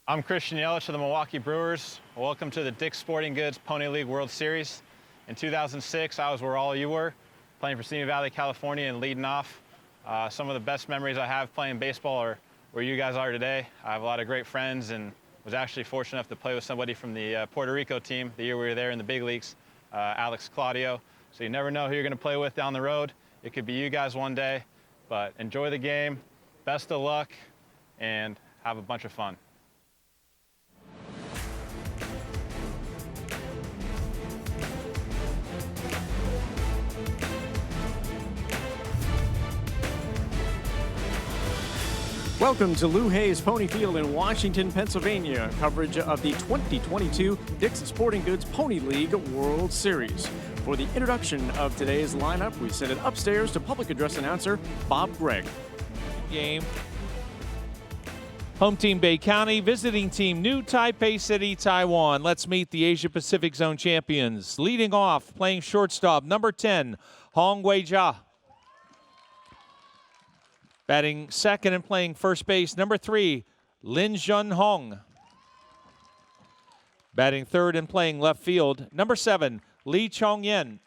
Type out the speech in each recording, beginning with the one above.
I'm Christian Yelich of the Milwaukee Brewers. Welcome to the Dick's Sporting Goods Pony League World Series. In 2006, I was where all you were, playing for Simi Valley, California, and leading off. Some of the best memories I have playing baseball are where you guys are today. I have a lot of great friends and was actually fortunate enough to play with somebody from the Puerto Rico team the year we were there in the big leagues, Alex Claudio. So you never know who you're going to play with down the road. It could be you guys one day, but enjoy the game, best of luck, and have a bunch of fun. Welcome to Lou Hayes Pony Field in Washington, Pennsylvania. Coverage of the 2022 Dick's Sporting Goods Pony League World Series. For the introduction of today's lineup, we send it upstairs to public address announcer Bob Gregg. Game. Home team Bay County, visiting team New Taipei City, Taiwan. Let's meet the Asia Pacific Zone champions. Leading off, playing shortstop, number 10, Hong Wei-jia. Batting second and playing first base, number 3, Lin Jun-hong. Batting third and playing left field, number 7, Lee Chong-yen.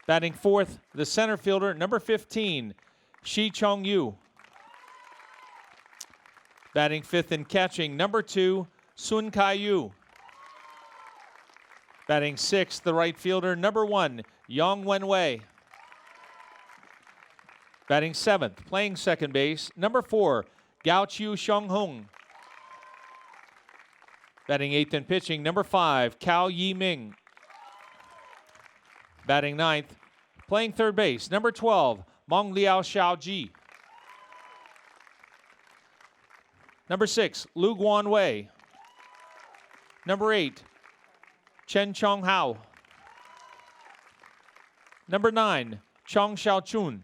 Batting fourth, the center fielder, number 15, Shi Chong-yu. Batting fifth and catching, number 2, Sun Kai-yu. Batting sixth, the right fielder, number 1, Yang Wen-wei. Batting seventh, playing second base, number 4, Gao Chiu Xiong-hung. Batting eighth and pitching, number 5, Cao Yi-ming. Batting ninth, playing third base, number 12, Mong Liao Xiaoji. Number 6, Lu Guanwei. Number 8, Chen Chong-hao. Number 9, Chong Xiaochun.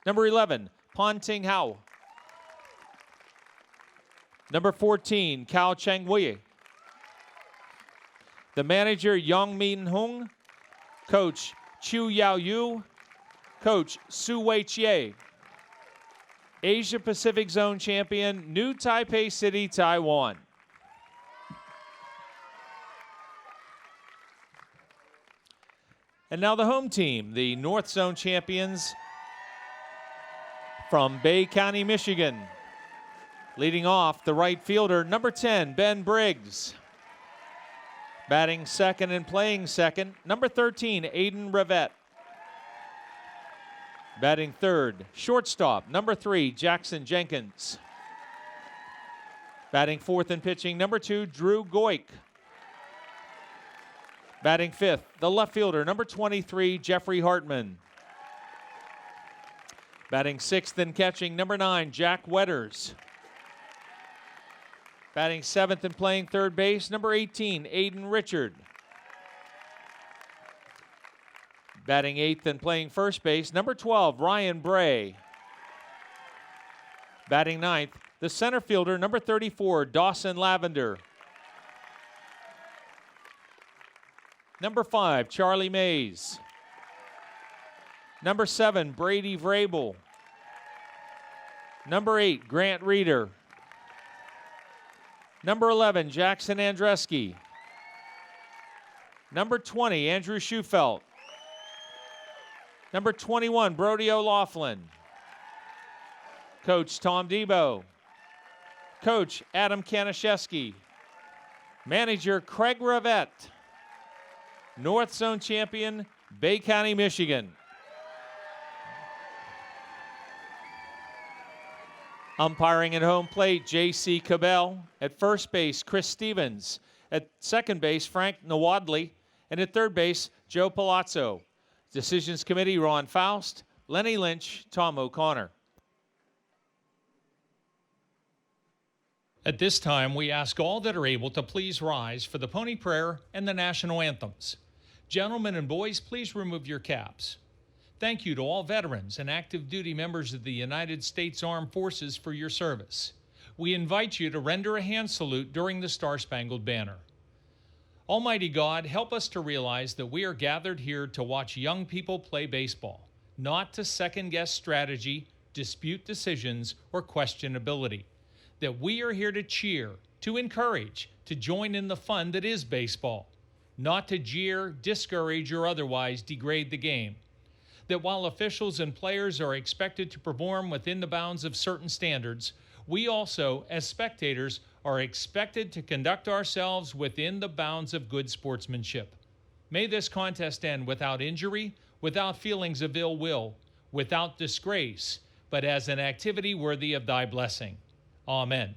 Number 11, Pan Ting-hao. Number 14, Cao Cheng-wei. The manager, Yang Min-hung. Coach, Chu Yao-yu. Coach, Su Wei-chie. Asia Pacific Zone champion, New Taipei City, Taiwan. And now the home team, the North Zone champions from Bay County, Michigan. Leading off, the right fielder, number 10, Ben Briggs. Batting second and playing second, number 13, Aiden Revette. Batting third, shortstop, number 3, Jackson Jenkins. Batting fourth and pitching, number 2, Drew Goik. Batting fifth, the left fielder, number 23, Jeffrey Hartman. Batting sixth and catching, number 9, Jack Wetters. Batting seventh and playing third base, number 18, Aiden Richard. Batting eighth and playing first base, number 12, Ryan Bray. Batting ninth, the center fielder, number 34, Dawson Lavender. Number 5, Charlie Mays. Number 7, Brady Vrabel. Number 8, Grant Reeder. Number 11, Jackson Andreski. Number 20, Andrew Schufelt. Number 21, Brody O'Laughlin. Coach Tom Debo. Coach Adam Kanaszewski. Manager Craig Revette. North Zone champion, Bay County, Michigan. Umpiring at home plate, J.C. Cabell. At first base, Chris Stevens. At second base, Frank Nawadley. And at third base, Joe Palazzo. Decisions Committee, Ron Faust, Lenny Lynch, Tom O'Connor. At this time, we ask all that are able to please rise for the Pony Prayer and the national anthems. Gentlemen and boys, please remove your caps. Thank you to all veterans and active duty members of the United States Armed Forces for your service. We invite you to render a hand salute during the Star-Spangled Banner. Almighty God, help us to realize that we are gathered here to watch young people play baseball, not to second-guess strategy dispute decisions, or questionability. That we are here to cheer, to encourage, to join in the fun that is baseball, not to jeer, discourage, or otherwise degrade the game. That while officials and players are expected to perform within the bounds of certain standards, we also, as spectators, are expected to conduct ourselves within the bounds of good sportsmanship. May this contest end without injury, without feelings of ill will, without disgrace, but as an activity worthy of thy blessing. Amen.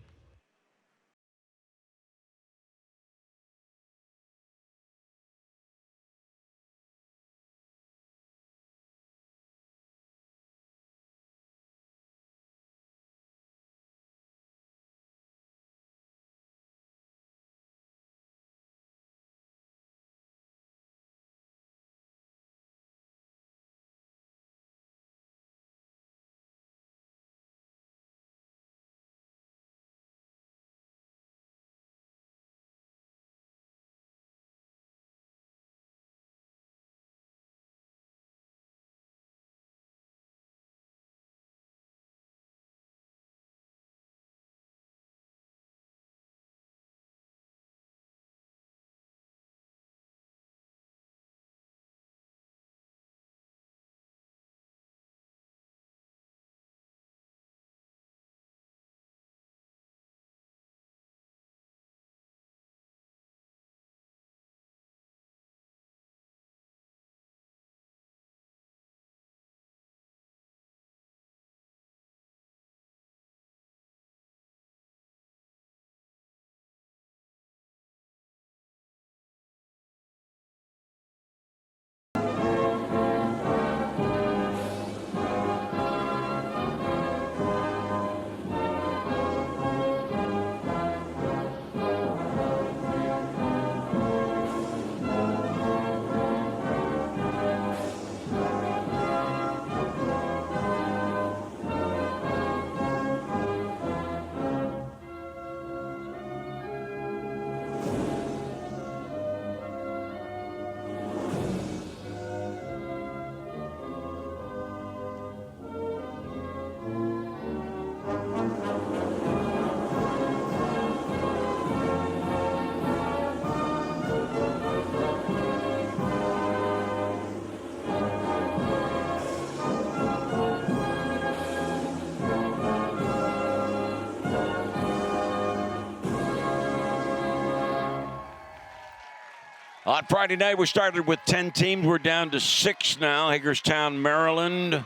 On Friday night, we started with 10 teams. We're down to 6 now. Hagerstown, Maryland,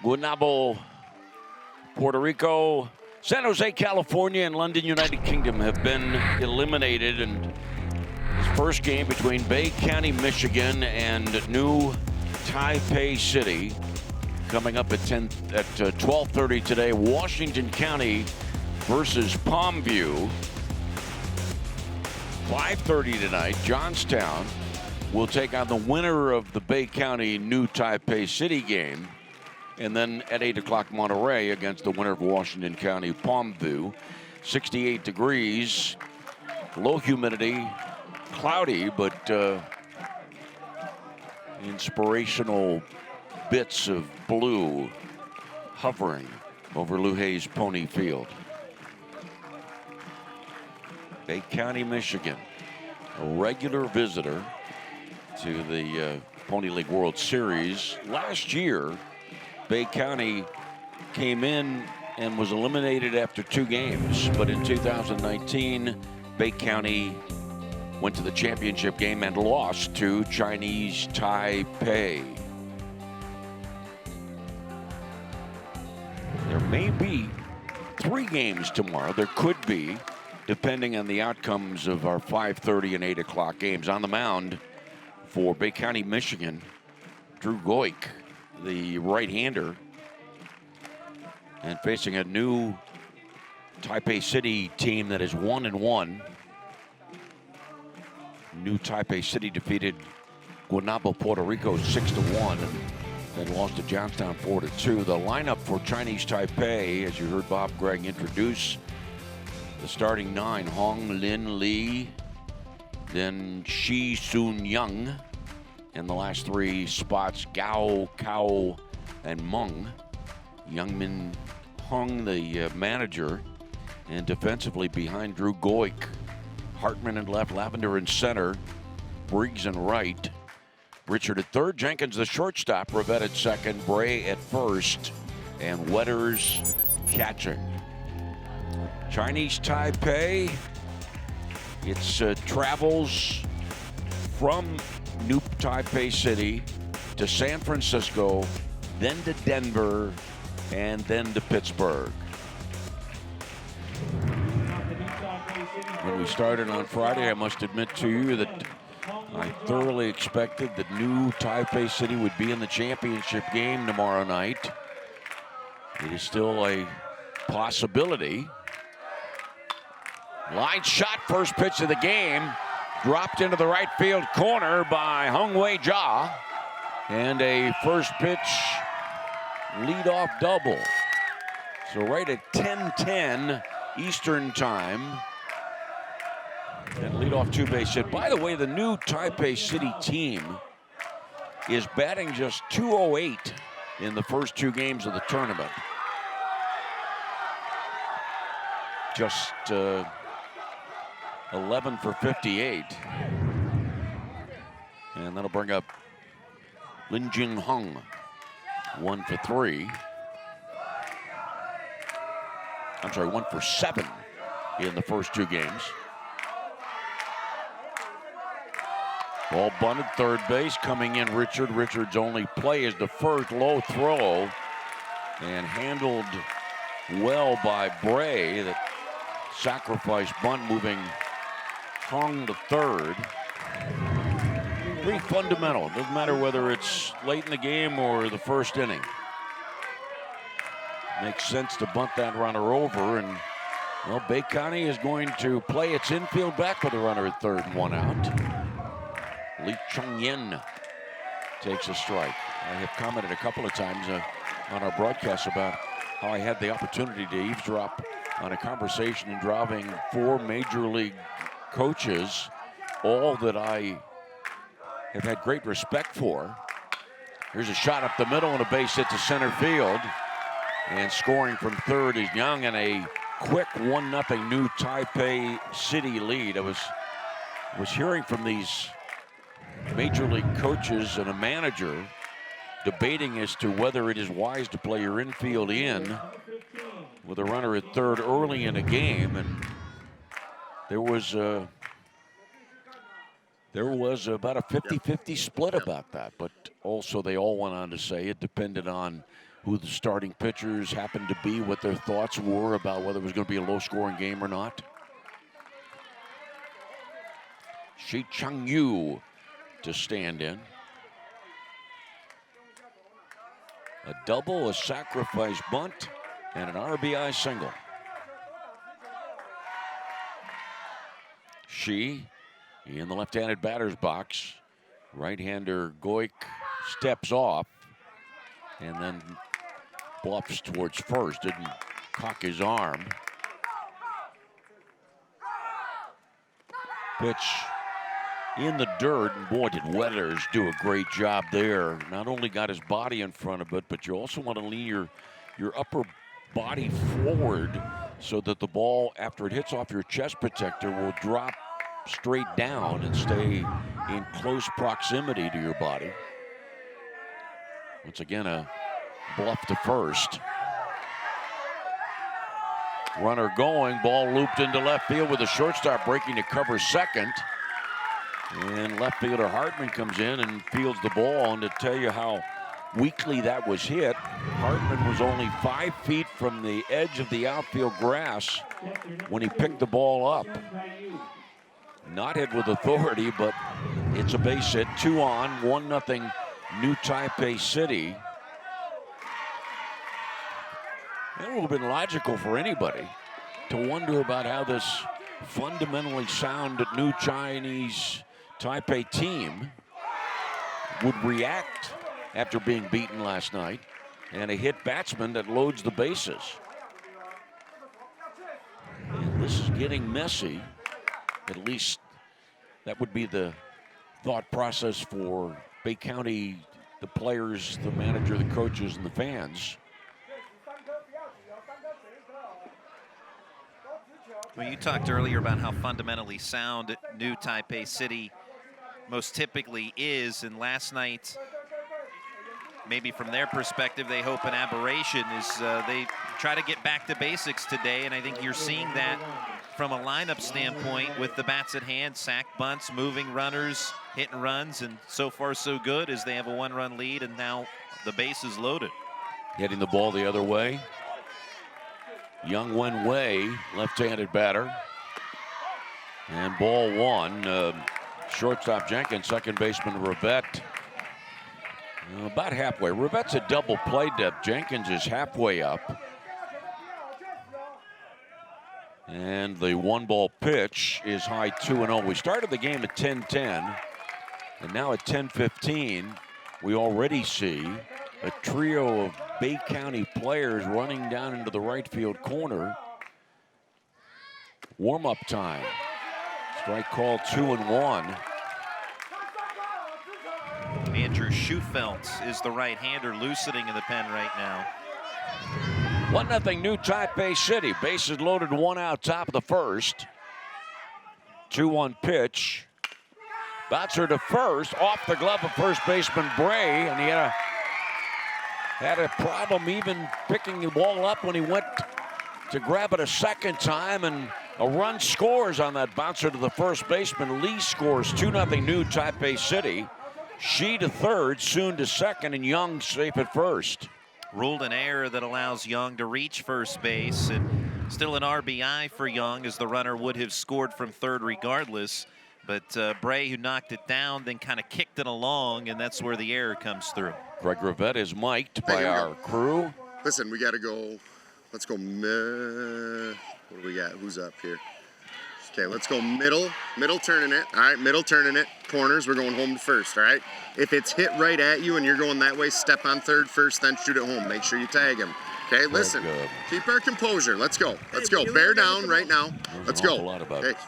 Guaynabo, Puerto Rico, San Jose, California, and London, United Kingdom have been eliminated. And this first game between Bay County, Michigan, and New Taipei City coming up at 12:30 today. Washington County versus Palmview. 5:30 tonight, Johnstown will take on the winner of the Bay County New Taipei City game. And then at 8 o'clock, Monterey against the winner of Washington County Palmview. 68 degrees, low humidity, cloudy, but inspirational bits of blue hovering over Lou Hayes Pony Field. Bay County, Michigan, a regular visitor to the Pony League World Series. Last year, Bay County came in and was eliminated after 2 games. But in 2019, Bay County went to the championship game and lost to Chinese Taipei. There may be 3 games tomorrow. There could be, depending on the outcomes of our 5:30 and 8 o'clock games. On the mound for Bay County, Michigan, Drew Goik, the right-hander, and facing a new Taipei City team that is 1-1. New Taipei City defeated Guaynabo, Puerto Rico 6-1 and then lost to Johnstown 4-2. The lineup for Chinese Taipei, as you heard Bob Gregg introduce, the starting 9, Hong Lin Lee, then Shi Sun Young. In the last 3 spots, Gao, Kao, and Meng. Youngmin Hung, the manager, and defensively behind Drew Goik. Hartman in left, Lavender in center, Briggs in right. Richard at third, Jenkins the shortstop, Rivette at second, Bray at first, and Wetters catching. Chinese Taipei, it's travels from New Taipei City to San Francisco, then to Denver, and then to Pittsburgh. When we started on Friday, I must admit to you that I thoroughly expected that New Taipei City would be in the championship game tomorrow night. It is still a possibility. Line shot, first pitch of the game, dropped into the right field corner by Hung Wei Jia, and a first pitch leadoff double. So right at 10:10 Eastern time, and leadoff two-base hit. By the way, the New Taipei City team is batting just .208 in the first two games of the tournament. Just 11 for 58. And that'll bring up Lin Jing Hung, 1 for 3. I'm sorry, 1 for 7 in the first two games. Ball bunted, third base, coming in Richard. Richard's only play is the first, low throw, and handled well by Bray. That sacrifice bunt moving Hung to third. Pretty fundamental. Doesn't matter whether it's late in the game or the first inning. Makes sense to bunt that runner over, and well, Bay County is going to play its infield back with a runner at third and 1 out. Lee Chung-yin takes a strike. I have commented a couple of times on our broadcast about how I had the opportunity to eavesdrop on a conversation involving 4 major league coaches, all that I have had great respect for. Here's a shot up the middle and a base hit to center field. And scoring from third is Young, and a quick 1-0 New Taipei City lead. I was hearing from these major league coaches and a manager debating as to whether it is wise to play your infield in with a runner at third early in a game, and there was about a 50-50 split about that. But also they all went on to say it depended on who the starting pitchers happened to be, what their thoughts were about whether it was going to be a low-scoring game or not. Shi Chang-yu to stand in. A double, a sacrifice bunt, and an RBI single. Shi in the left-handed batter's box. Right-hander Goik steps off and then bluffs towards first. Didn't cock his arm. Pitch in the dirt, and boy, did Wetters do a great job there. Not only got his body in front of it, but you also want to lean your upper body forward so that the ball, after it hits off your chest protector, will drop straight down and stay in close proximity to your body. Once again, a bluff to first. Runner going, ball looped into left field with a shortstop breaking to cover second. And left fielder Hartman comes in and fields the ball. And to tell you how weakly that was hit, Hartman was only 5 feet from the edge of the outfield grass when he picked the ball up. Not hit with authority, but it's a base hit. 2 on, 1-0 New Taipei City. It would have been logical for anybody to wonder about how this fundamentally sound New Chinese Taipei team would react after being beaten last night, and a hit batsman that loads the bases. And this is getting messy. At least that would be the thought process for Bay County, the players, the manager, the coaches, and the fans. Well, you talked earlier about how fundamentally sound new Taipei City most typically is, and last night, maybe from their perspective, they hope an aberration is they try to get back to basics today, and I think you're seeing that from a lineup standpoint with the bats at hand, sack bunts, moving runners, hitting runs, and so far so good as they have a 1-run lead, and now the base is loaded. Hitting the ball the other way. Young Wen Wei, left-handed batter. And ball 1. Shortstop Jenkins, second baseman Rivette. About halfway. Rivette's a double play depth. Jenkins is halfway up. And the 1-ball pitch is high 2-0. We started the game at 10:10, and now at 10:15, we already see a trio of Bay County players running down into the right field corner. Warm-up time. Strike call 2-1. Andrew Schufelt is the right-hander loosening in the pen right now. 1-0 new Taipei City. Bases loaded, 1 out, top of the first. 2-1 pitch. Bouncer to first, off the glove of first baseman Bray, and he had a problem even picking the ball up when he went to grab it a second time, and a run scores on that bouncer to the first baseman. Lee scores 2-0 new Taipei City. Shi to third, Soon to second, and Young safe at first. Ruled an error that allows Young to reach first base, and still an RBI for Young, as the runner would have scored from third regardless. But Bray, who knocked it down, then kind of kicked it along, and that's where the error comes through. Greg Rivette is mic'd by our crew. Listen, we got to go. Let's go. What do we got? Who's up here? Okay, let's go middle turning it. All right, middle turning it. Corners, we're going home to first, all right? If it's hit right at you and you're going that way, step on third first, then shoot it home. Make sure you tag him. Okay, listen. Keep our composure. Let's go. Let's go. Bear down right now. Let's go.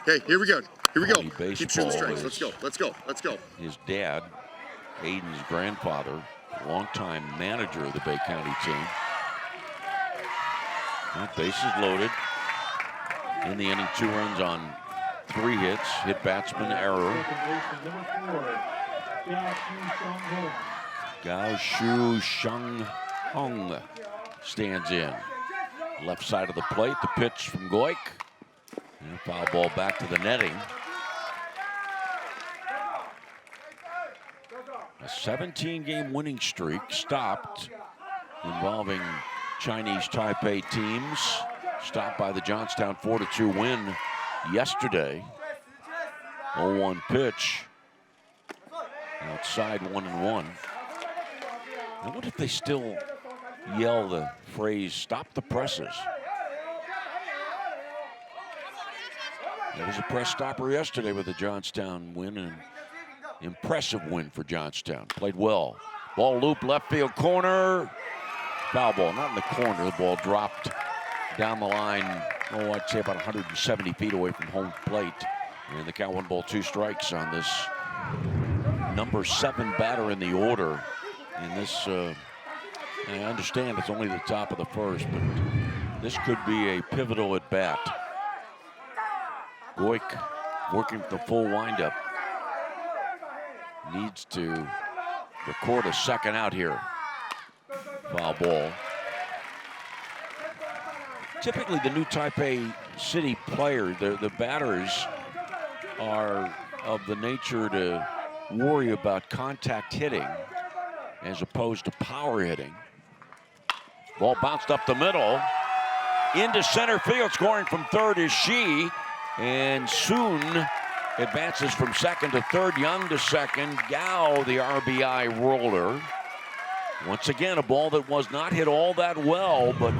Hey, here we go. Here we go. Keep shooting strikes. Let's go. Let's go. Let's go. His dad, Aiden's grandfather, longtime manager of the Bay County team. Well, bases loaded. In the inning, 2 runs on 3 hits. Hit batsman error. Gao Shu Sheng Hong stands in. Left side of the plate, the pitch from Goik. And a foul ball back to the netting. A 17-game winning streak stopped, involving Chinese Taipei teams. Stopped by the Johnstown 4-2 win yesterday. 0-1 pitch. Outside 1-1. I wonder if they still yell the phrase, "Stop the presses." There was a press stopper yesterday with the Johnstown win, and impressive win for Johnstown. Played well. Ball loop left field corner. Foul ball, not in the corner. The ball dropped down the line, I'd say about 170 feet away from home plate. And the count 1-2 strikes on this number 7 batter in the order. And this, I understand it's only the top of the first, but this could be a pivotal at bat. Goik working the full windup. Needs to record a second out here. Foul ball. Typically, the new Taipei City players, the batters, are of the nature to worry about contact hitting as opposed to power hitting. Ball bounced up the middle. Into center field, scoring from third is Shi. And Soon advances from second to third. Young to second. Gao, the RBI roller. Once again, a ball that was not hit all that well, but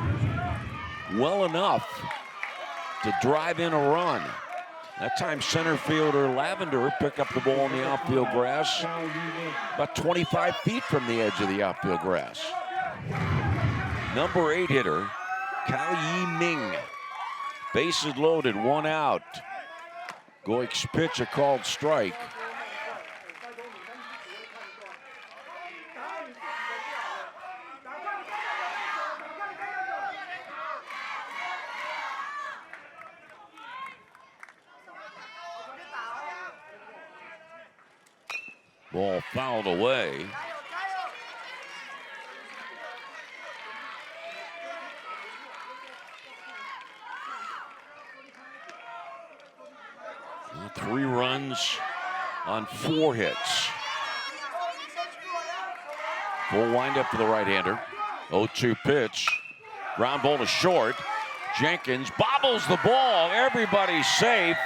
well enough to drive in a run. That time center fielder Lavender picked up the ball in the outfield grass about 25 feet from the edge of the outfield grass. Number 8 hitter, Cao Yi Ming. Bases loaded, 1 out. Goik's pitch, a called strike. Ball fouled away. Well, 3 runs on 4 hits. Full windup for the right-hander. 0-2 pitch. Ground ball to short. Jenkins bobbles the ball. Everybody's safe.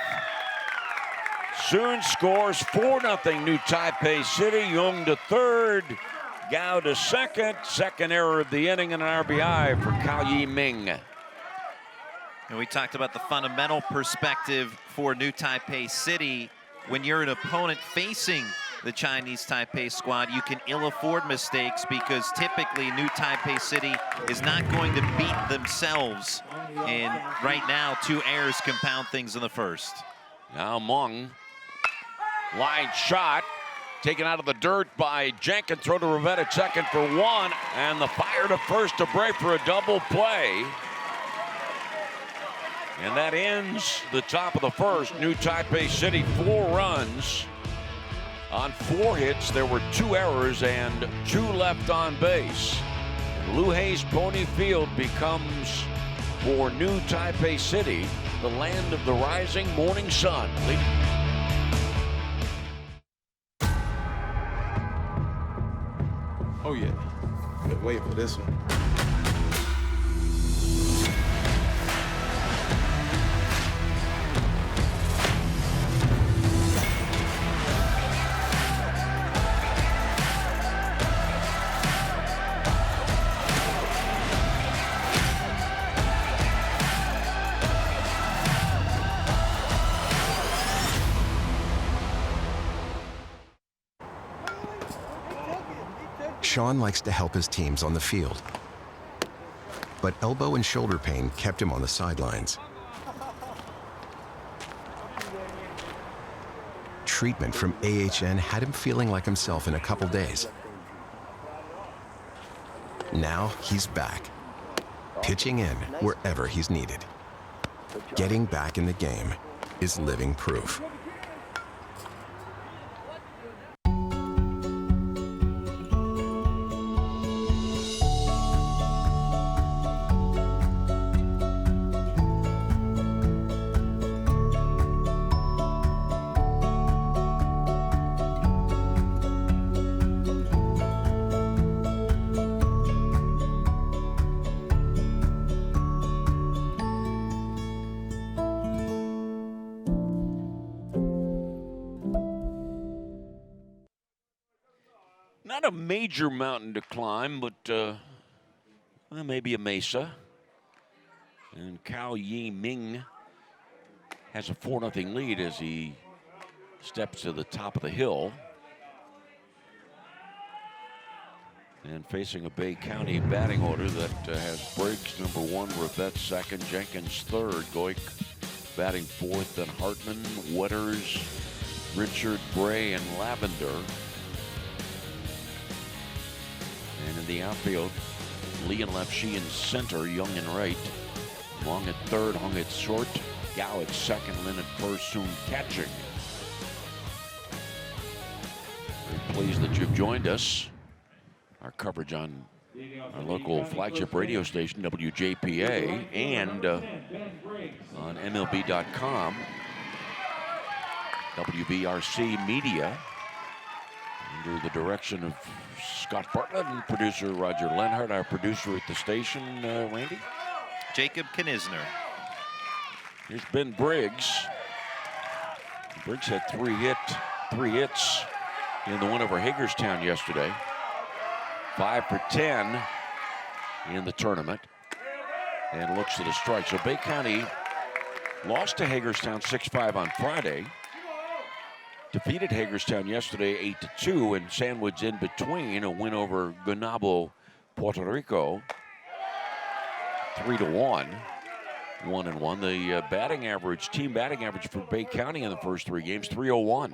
Soon scores 4-0 New Taipei City. Young to third. Gao to second. Second error of the inning and an RBI for Cao Yi-ming. And we talked about the fundamental perspective for New Taipei City. When you're an opponent facing the Chinese Taipei squad, you can ill afford mistakes because typically New Taipei City is not going to beat themselves. And right now, 2 errors compound things in the first. Now Meng, line shot, taken out of the dirt by Jenkins. Throw to Rivette at second for 1, and the fire to first to break for a double play. And that ends the top of the first. New Taipei City 4 runs on 4 hits. There were 2 errors and 2 left on base. Liu Hei's Pony Field becomes, for New Taipei City, the land of the rising morning sun. Oh yeah, good wait for this one. Sean likes to help his teams on the field, but elbow and shoulder pain kept him on the sidelines. Treatment from AHN had him feeling like himself in a couple days. Now he's back, pitching in wherever he's needed. Getting back in the game is living proof. Not a major mountain to climb, but well, maybe a mesa. And Cao Yi-ming has a 4-0 lead as he steps to the top of the hill. And facing a Bay County batting order that has Briggs number 1, Rivette second, Jenkins third, Goik batting fourth, then Hartman, Wetters, Richard, Bray, and Lavender. And in the outfield, Lee in left, Shi in center, Young in right. Long at third, Hung at short, Gao at second, Lin at first, soon catching. Very pleased that you've joined us. Our coverage on our local flagship radio station, WJPA, and on MLB.com, WBRC Media, under the direction of Scott Bartlett and producer Roger Lenhart, our producer at the station, Randy? Jacob Knisner. Here's Ben Briggs. Briggs had 3 hits in the win over Hagerstown yesterday. 5 for 10 in the tournament, and looks at a strike. So Bay County lost to Hagerstown 6-5 on Friday. Defeated Hagerstown yesterday 8-2, and sandwiched in between a win over Guaynabo, Puerto Rico, 3-1, 1-1. The batting average, team batting average for Bay County in the first 3 games, 301,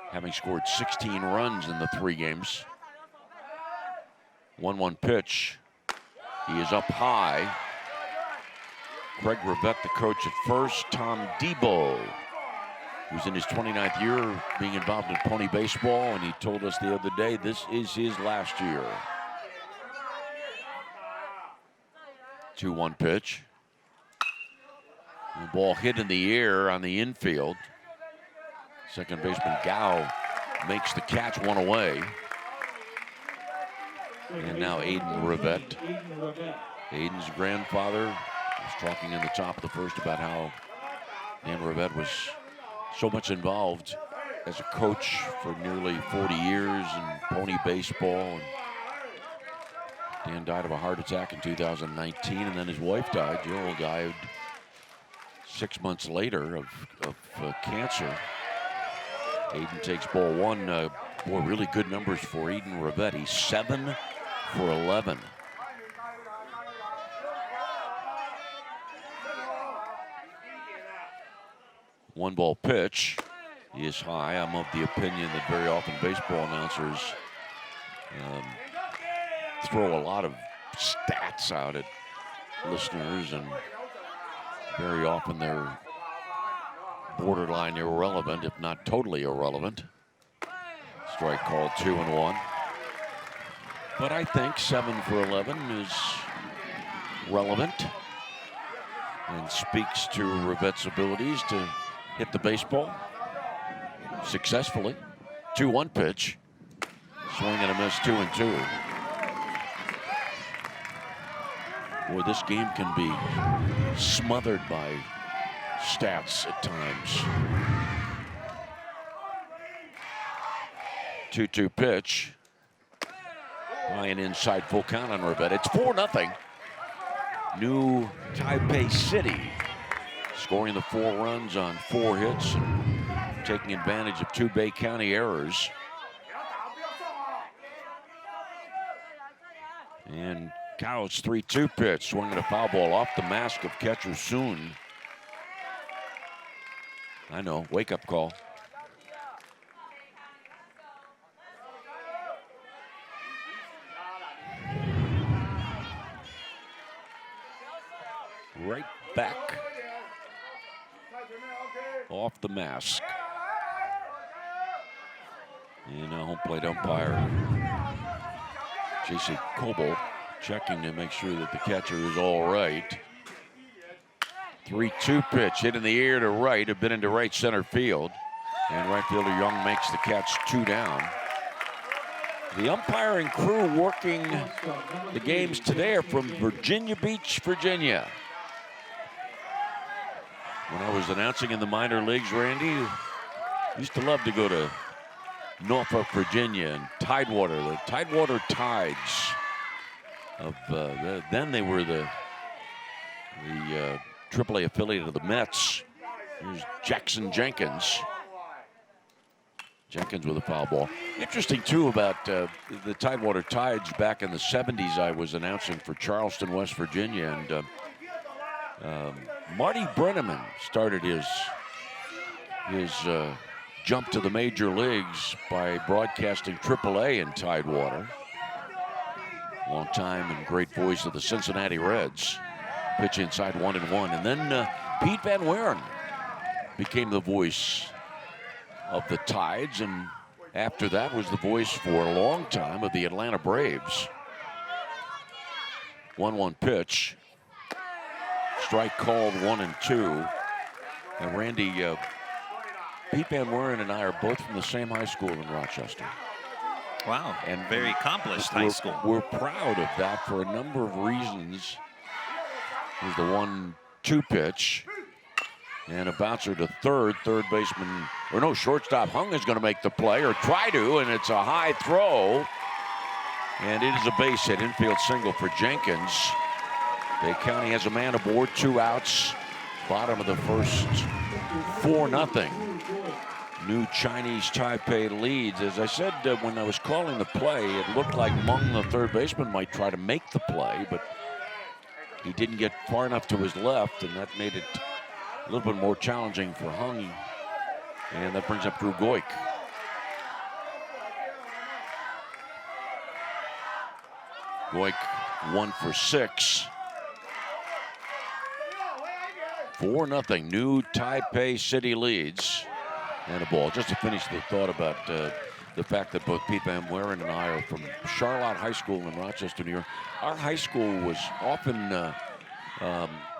having scored 16 runs in the 3 games. 1-1 pitch. He is up high. Craig Rivette, the coach at first. Tom Debo who's in his 29th year being involved in pony baseball, and he told us the other day this is his last year. 2-1 pitch. The ball hit in the air on the infield. Second baseman Gao makes the catch, one away. And now Aiden Rivette. Aiden's grandfather was talking in the top of the first about how Dan Rivette was so much involved as a coach for nearly 40 years in pony baseball. And Dan died of a heart attack in 2019, and then his wife died. Jill died 6 months later of cancer. Aiden takes ball one. Boy, really good numbers for Aiden Rivette. He's 7 for 11. One ball pitch is high. I'm of the opinion that very often baseball announcers throw a lot of stats out at listeners, and very often they're borderline irrelevant, if not totally irrelevant. Strike called, 2-1. But I think 7 for 11 is relevant and speaks to Rivette's abilities to hit the baseball successfully. 2-1 pitch. Swing and a miss, 2-2. Boy, this game can be smothered by stats at times. 2-2 pitch. High and inside, full count on Rivette. It's 4-0. New Taipei City scoring the 4 runs on 4 hits and taking advantage of 2 Bay County errors. And Gao's 3-2 pitch, swinging a foul ball off the mask of catcher Soon. I know, wake-up call. Right back off the mask. And now home plate umpire J.C. Coble checking to make sure that the catcher is all right. 3-2 pitch hit in the air to right, a bit into right center field. And right fielder Young makes the catch, 2 down. The umpiring crew working the games today are from Virginia Beach, Virginia. When I was announcing in the minor leagues, Randy, used to love to go to Norfolk, Virginia, and Tidewater, the Tidewater Tides. Then they were the AAA affiliate of the Mets. Here's Jackson Jenkins. Jenkins with a foul ball. Interesting, too, about the Tidewater Tides. Back in the 70s, I was announcing for Charleston, West Virginia, and Marty Brenneman started his jump to the major leagues by broadcasting AAA in Tidewater. Long time and great voice of the Cincinnati Reds. Pitch inside 1-1. And then Pete Van Wieren became the voice of the Tides, and after that was the voice for a long time of the Atlanta Braves. 1-1 pitch. Strike called, 1-2. And Randy, Pete Van Wieren and I are both from the same high school in Rochester. Wow, and very accomplished high school. We're proud of that for a number of reasons. Here's the 1-2 pitch. And a bouncer to third baseman, or no, shortstop Hung is going to make the play, or try to, and it's a high throw. And it is a base hit, infield single for Jenkins. Bay County has a man aboard, 2 outs. Bottom of the first, 4-0. New Chinese Taipei leads. As I said when I was calling the play, it looked like Meng, the third baseman, might try to make the play, but he didn't get far enough to his left, and that made it a little bit more challenging for Hung. And that brings up Drew Goik. Goik 1 for 6. 4-0. New Taipei City leads. and a ball. Just to finish the thought about the fact that both Pete Van Weren and I are from Charlotte High School in Rochester, New York. Our high school was often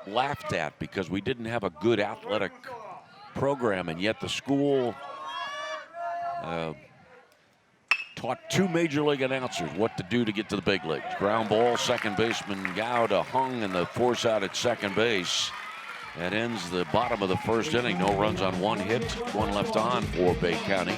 laughed at because we didn't have a good athletic program, and yet the school taught two major league announcers what to do to get to the big leagues. Ground ball, second baseman Gowda hung in the force out at second base. That ends the bottom of the first inning. No runs on one hit, one left on for Bay County.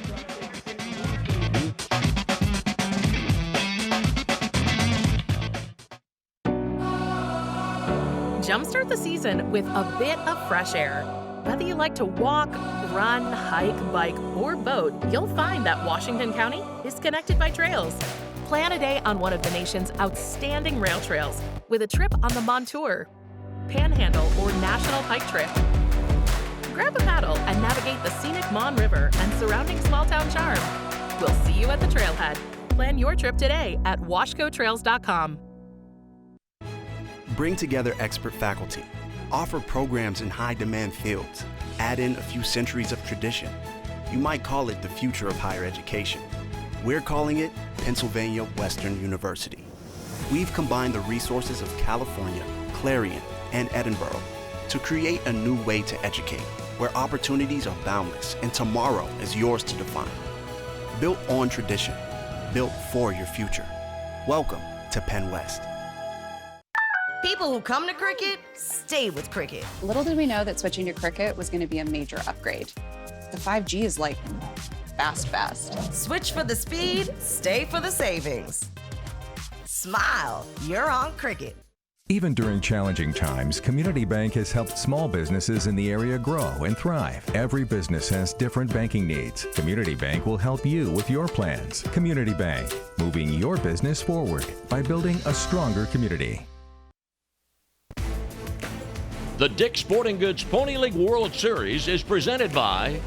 Jumpstart the season with a bit of fresh air. Whether you like to walk, run, hike, bike, or boat, you'll find that Washington County is connected by trails. Plan a day on one of the nation's outstanding rail trails with a trip on the Montour, Panhandle, or National Pike Trip. Grab a paddle and navigate the scenic Mon River and surrounding small-town charm. We'll see you at the trailhead. Plan your trip today at washcotrails.com. Bring together expert faculty, offer programs in high-demand fields, add in a few centuries of tradition. You might call it the future of higher education. We're calling it Pennsylvania Western University. We've combined the resources of California, Clarion, and Edinburgh to create a new way to educate, where opportunities are boundless and tomorrow is yours to define. Built on tradition, built for your future. Welcome to Penn West. People who come to cricket stay with cricket. Little did we know that switching to cricket was going to be a major upgrade. The 5G is like fast. Switch for the speed, stay for the savings. Smile, you're on cricket. Even during challenging times, Community Bank has helped small businesses in the area grow and thrive. Every business has different banking needs. Community Bank will help you with your plans. Community Bank, moving your business forward by building a stronger community. The Dick's Sporting Goods Pony League World Series is presented by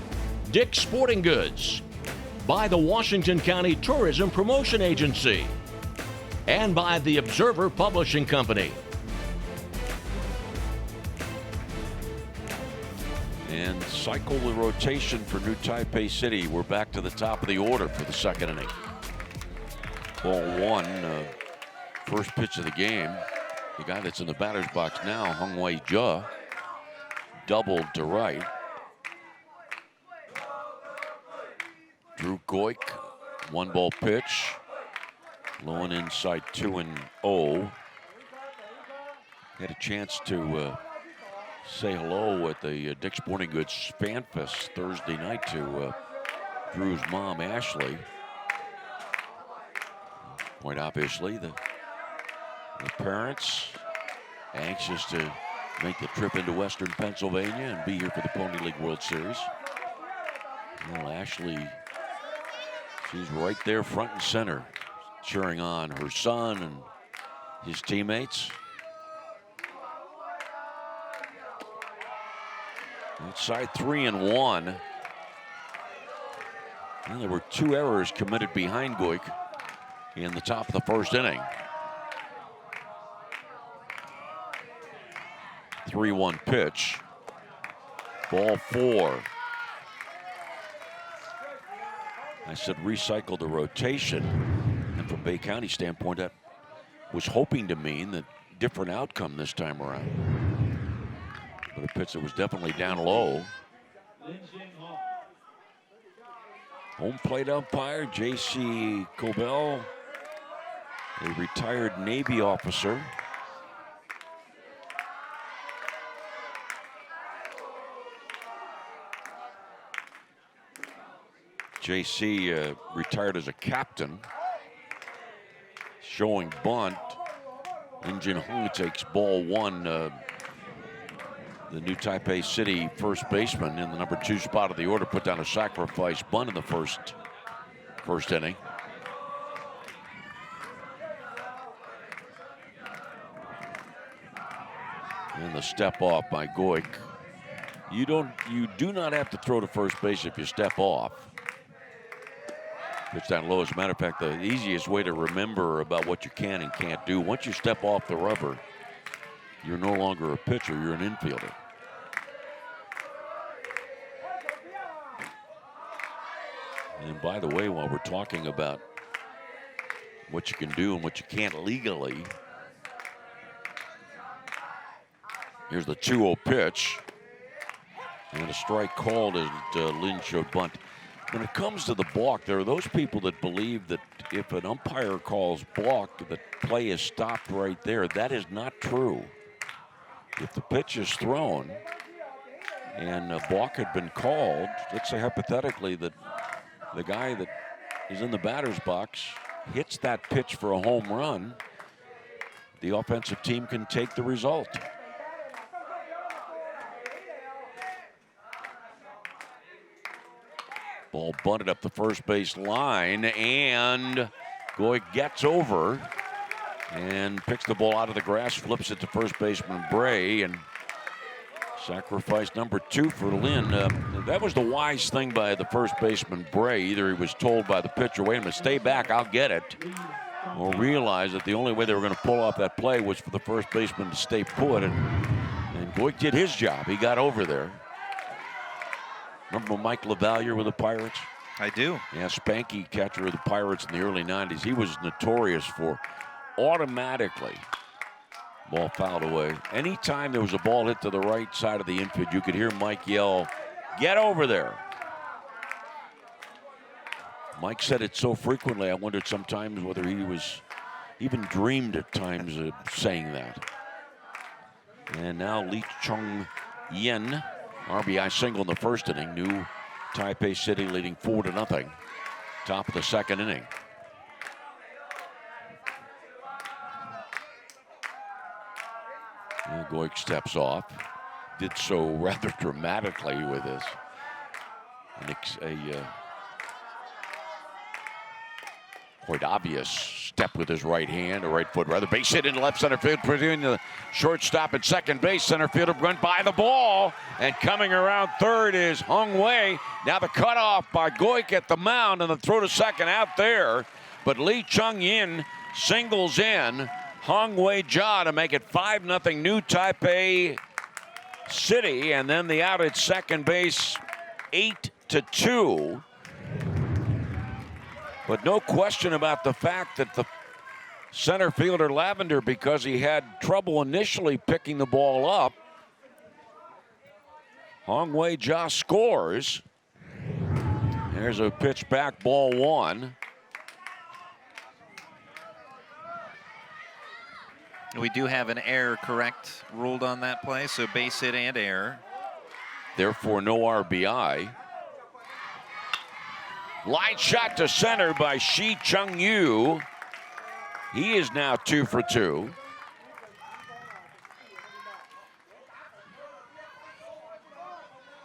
Dick's Sporting Goods, by the Washington County Tourism Promotion Agency, and by the Observer Publishing Company. And cycle the rotation for New Taipei City. We're back to the top of the order for the second inning. Ball one, first pitch of the game. The guy that's in the batter's box now, Hung Wei Jia, doubled to right. Drew Goik, 1-ball pitch. Low and inside 2-0. Had a chance to say hello at the Dick's Sporting Goods Fan Fest Thursday night to Drew's mom, Ashley. Quite obviously, the parents anxious to make the trip into Western Pennsylvania and be here for the Pony League World Series. Well, Ashley, she's right there front and center, cheering on her son and his teammates. Outside 3-1. And there were 2 errors committed behind Goik in the top of the first inning. 3-1 pitch. Ball 4. I said recycle the rotation. And from Bay County standpoint, that was hoping to mean that different outcome this time around. But a pitch that was definitely down low. Home plate umpire J.C. Cobell, a retired Navy officer. J.C. retired as a captain. Showing bunt. Lin Jin Hung takes ball 1. The New Taipei City first baseman in the number 2 spot of the order put down a sacrifice bunt in the first inning. And the step off by Goik. You do not have to throw to first base if you step off. Pitch down low. As a matter of fact, the easiest way to remember about what you can and can't do, once you step off the rubber, you're no longer a pitcher, you're an infielder. And by the way, while we're talking about what you can do and what you can't legally, here's the 2-0 pitch. And a strike called as Lynn showed bunt. When it comes to the balk, there are those people that believe that if an umpire calls balk, that play is stopped right there. That is not true. If the pitch is thrown and a balk had been called, let's say hypothetically that the guy that is in the batter's box hits that pitch for a home run, the offensive team can take the result. Ball bunted up the first base line, and Goy gets over and picks the ball out of the grass, flips it to first baseman Bray, and sacrifice number 2 for Lynn. That was the wise thing by the first baseman Bray. Either he was told by the pitcher, wait a minute, stay back, I'll get it, or realized that the only way they were going to pull off that play was for the first baseman to stay put, and Goy did his job. He got over there. Remember Mike LaValliere with the Pirates? I do. Yeah, Spanky, catcher of the Pirates in the early 90s. He was notorious for automatically ball fouled away. Anytime there was a ball hit to the right side of the infield, you could hear Mike yell, "Get over there." Mike said it so frequently, I wondered sometimes whether he was even dreamed at times of saying that. And now Lee Chung-yin, RBI single in the first inning. New Taipei City leading 4-0. Top of the second inning. Goik steps off. Did so rather dramatically with this. Quite obvious step with his right hand, or right foot rather. Base hit into left center field, between the shortstop and second base. Center fielder run by the ball, and coming around third is Hung Wei. Now the cutoff by Goik at the mound, and the throw to second out there. But Lee Chung-yin singles in Hung Wei Jia to make it 5-0 New Taipei City, and then the out at second base, 8-2. But no question about the fact that the center fielder Lavender, because he had trouble initially picking the ball up, Hung Wei Jia scores. There's a pitch back, ball 1. We do have an error correct ruled on that play, so base hit and error. Therefore, no RBI. Line shot to center by Shi Chung-yu. He is now 2 for 2.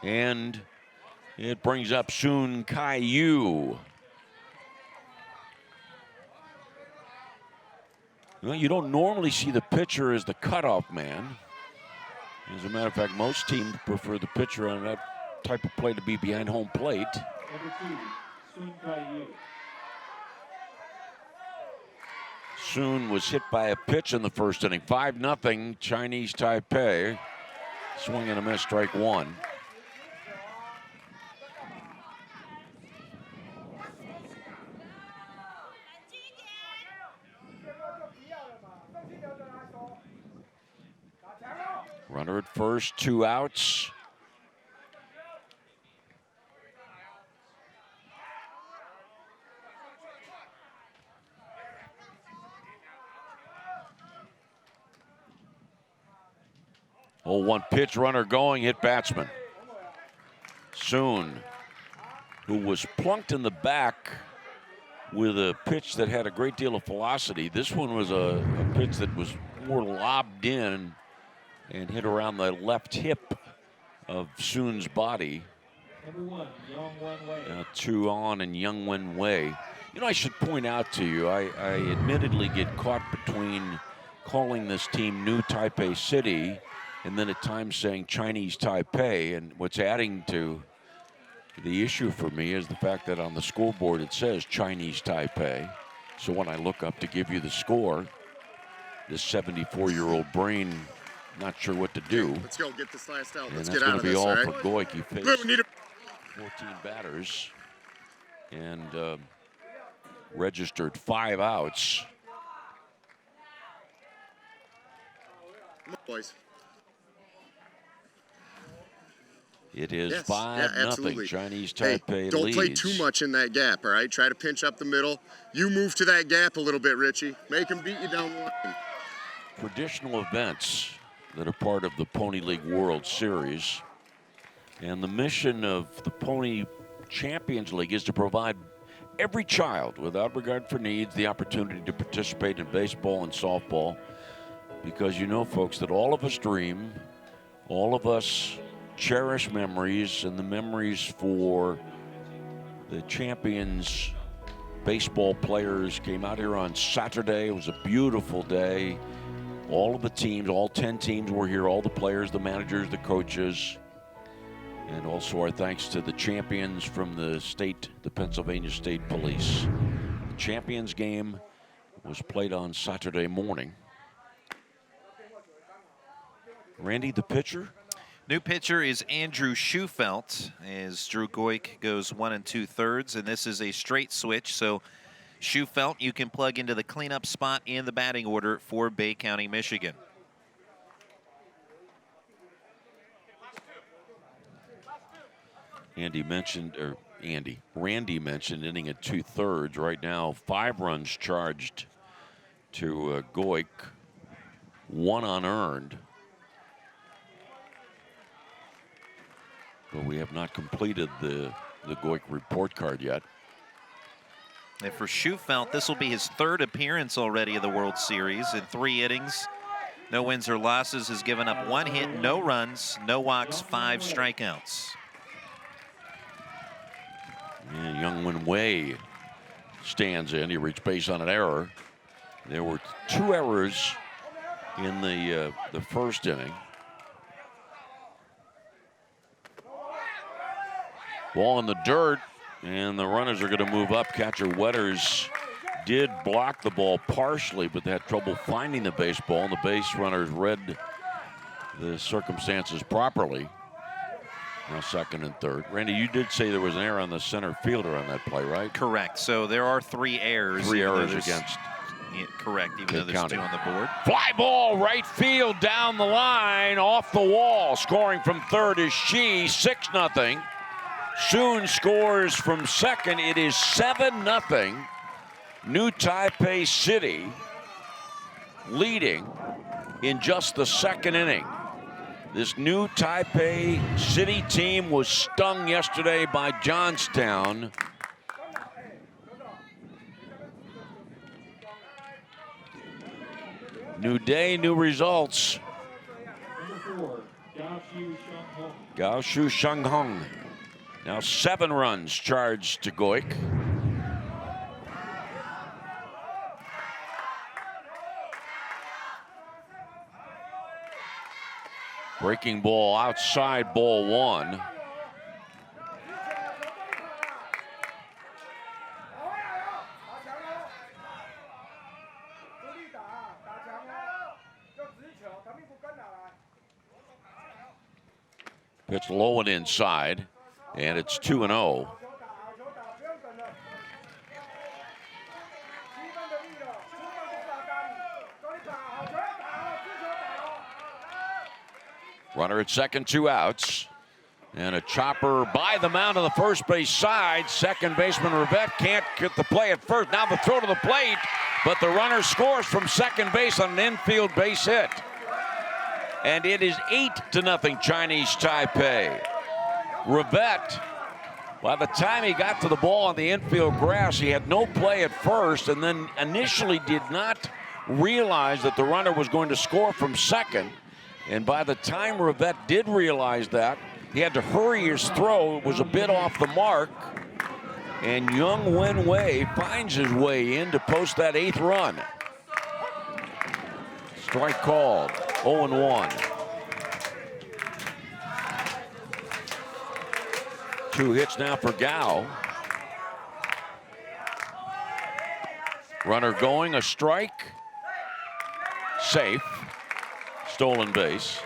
And it brings up Soon Kai-yu. Well, you don't normally see the pitcher as the cutoff man. As a matter of fact, most teams prefer the pitcher on that type of play to be behind home plate. Soon was hit by a pitch in the first inning. 5-0 Chinese Taipei. Swing and a miss, strike 1. Runner at first, 2 outs. Oh, 1 pitch, runner going, hit batsman. Soon, who was plunked in the back with a pitch that had a great deal of velocity. This one was a pitch that was more lobbed in and hit around the left hip of Soon's body. Number 1, Young Wen Wei. 2 on and Young Wen Wei. You know, I should point out to you, I admittedly get caught between calling this team New Taipei City and then at times saying Chinese Taipei. And what's adding to the issue for me is the fact that on the scoreboard it says Chinese Taipei. So when I look up to give you the score, this 74-year-old brain not sure what to do. Let's go get this last out. And Let's that's get out of this, going to be all right? for Goik. He faced 14 batters. and registered 5 outs. Come on, boys. It is Yes, 5-0. absolutely. Chinese Hey, Taipei don't leads. play too much in that gap, all right? Try to pinch up the middle. You move to that gap a little bit, Richie. Make them beat you down the line. Traditional events that are part of the Pony League World Series. And the mission of the Pony Champions League is to provide every child, without regard for needs, the opportunity to participate in baseball and softball. Because you know, folks, that all of us dream, all of us cherish memories, and the memories for the champions baseball players came out here on Saturday. It was a beautiful day. All of the teams, all 10 teams were here, all the players, the managers, the coaches, and also our thanks to the champions from the state, the Pennsylvania State Police. The champions game was played on Saturday morning. Randy, the pitcher? New pitcher is Andrew Schufelt, as Drew Goik goes 1 2/3, and this is a straight switch. So Schufelt, you can plug into the cleanup spot in the batting order for Bay County, Michigan. Randy mentioned inning at 2/3. Right now, 5 runs charged to Goik, 1 unearned. But we have not completed the Goik report card yet. And for Schufelt, this will be his 3rd appearance already of the World Series in 3 innings. No wins or losses, has given up 1 hit, no runs, no walks, 5 strikeouts. Yeah, Young Wen Wei stands in. He reached base on an error. There were 2 errors in the first inning. Ball in the dirt, and the runners are going to move up. Catcher Wetters did block the ball partially, but they had trouble finding the baseball, and the base runners read the circumstances properly. Now 2nd and 3rd. Randy, you did say there was an error on the center fielder on that play, right? Correct. So there are 3 errors. 3 errors against. Yeah, correct, even though there's County. 2 on the board. Fly ball, right field, down the line, off the wall. Scoring from 3rd is Shi, 6-0. Soon scores from 2nd. It is 7-0. New Taipei City leading in just the 2nd inning. This new Taipei City team was stung yesterday by Johnstown. New day, new results. Gao Shu Sheng Hong. Now 7 runs charged to Goik. Breaking ball outside, ball 1. Pitch low and inside, and it's 2-0. Runner at 2nd, 2 outs. And a chopper by the mound on the first base side. Second baseman Rivette can't get the play at first. Now the throw to the plate, but the runner scores from second base on an infield base hit. And it is 8-0 Chinese Taipei. Rivette, by the time he got to the ball on the infield grass, he had no play at first, and then initially did not realize that the runner was going to score from second. And by the time Rivette did realize that, he had to hurry his throw. It was a bit off the mark. And Young Wen Wei finds his way in to post that 8th run. Strike called, 0-1. 2 hits now for Gao. Runner going, a strike. Safe. Stolen base.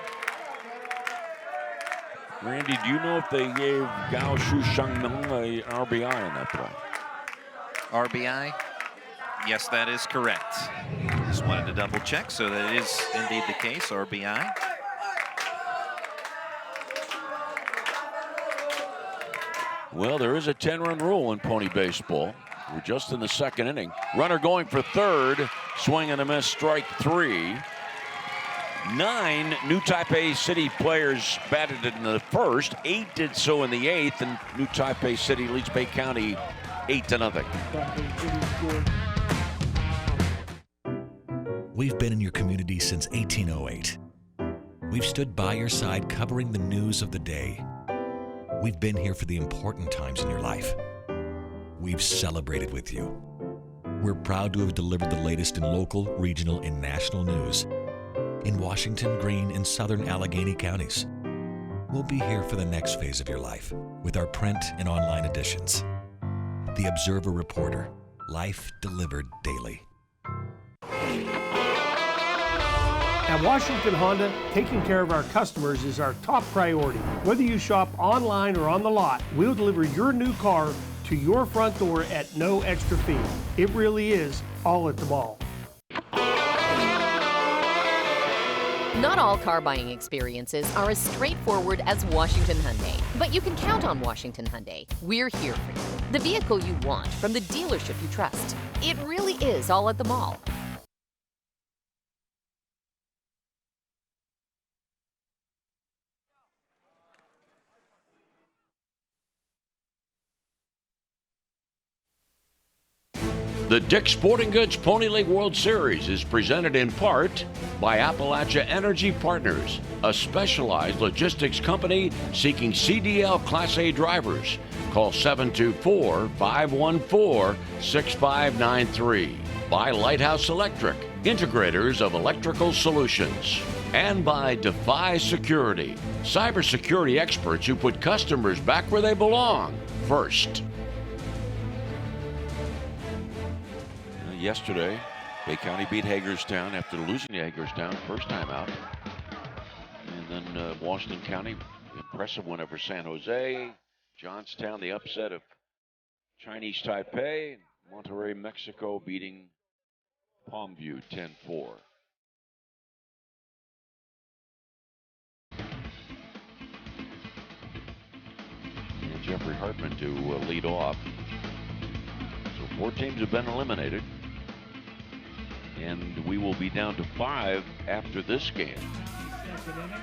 Randy, do you know if they gave Gao Shu Sheng an RBI in that play? RBI? Yes, that is correct. Just wanted to double check, so that is indeed the case, RBI. Well, there is a 10-run rule in pony baseball. We're just in the second inning. Runner going for third, swing and a miss, strike 3. 9 New Taipei City players batted in the first. 8 did so in the 8th, and New Taipei City leads Bay County 8-0. We've been in your community since 1808. We've stood by your side covering the news of the day. We've been here for the important times in your life. We've celebrated with you. We're proud to have delivered the latest in local, regional, and national news in Washington, Greene, and southern Allegheny counties. We'll be here for the next phase of your life with our print and online editions. The Observer Reporter, life delivered daily. At Washington Honda, taking care of our customers is our top priority. Whether you shop online or on the lot, we'll deliver your new car to your front door at no extra fee. It really is all at the mall. Not all car buying experiences are as straightforward as Washington Hyundai, but you can count on Washington Hyundai. We're here for you. The vehicle you want from the dealership you trust. It really is all at the mall. The Dick's Sporting Goods Pony League World Series is presented in part by Appalachia Energy Partners, a specialized logistics company seeking CDL Class A drivers. Call 724-514-6593. By Lighthouse Electric, integrators of electrical solutions. And by Defy Security, cybersecurity experts who put customers back where they belong, first. Yesterday, Bay County beat Hagerstown after losing to Hagerstown first time out. And then Washington County, impressive win over San Jose. Johnstown, the upset of Chinese Taipei. Monterrey, Mexico beating Palmview 10-4. And Jeffrey Hartman to lead off. So 4 teams have been eliminated. And we will be down to 5 after this game. Second inning.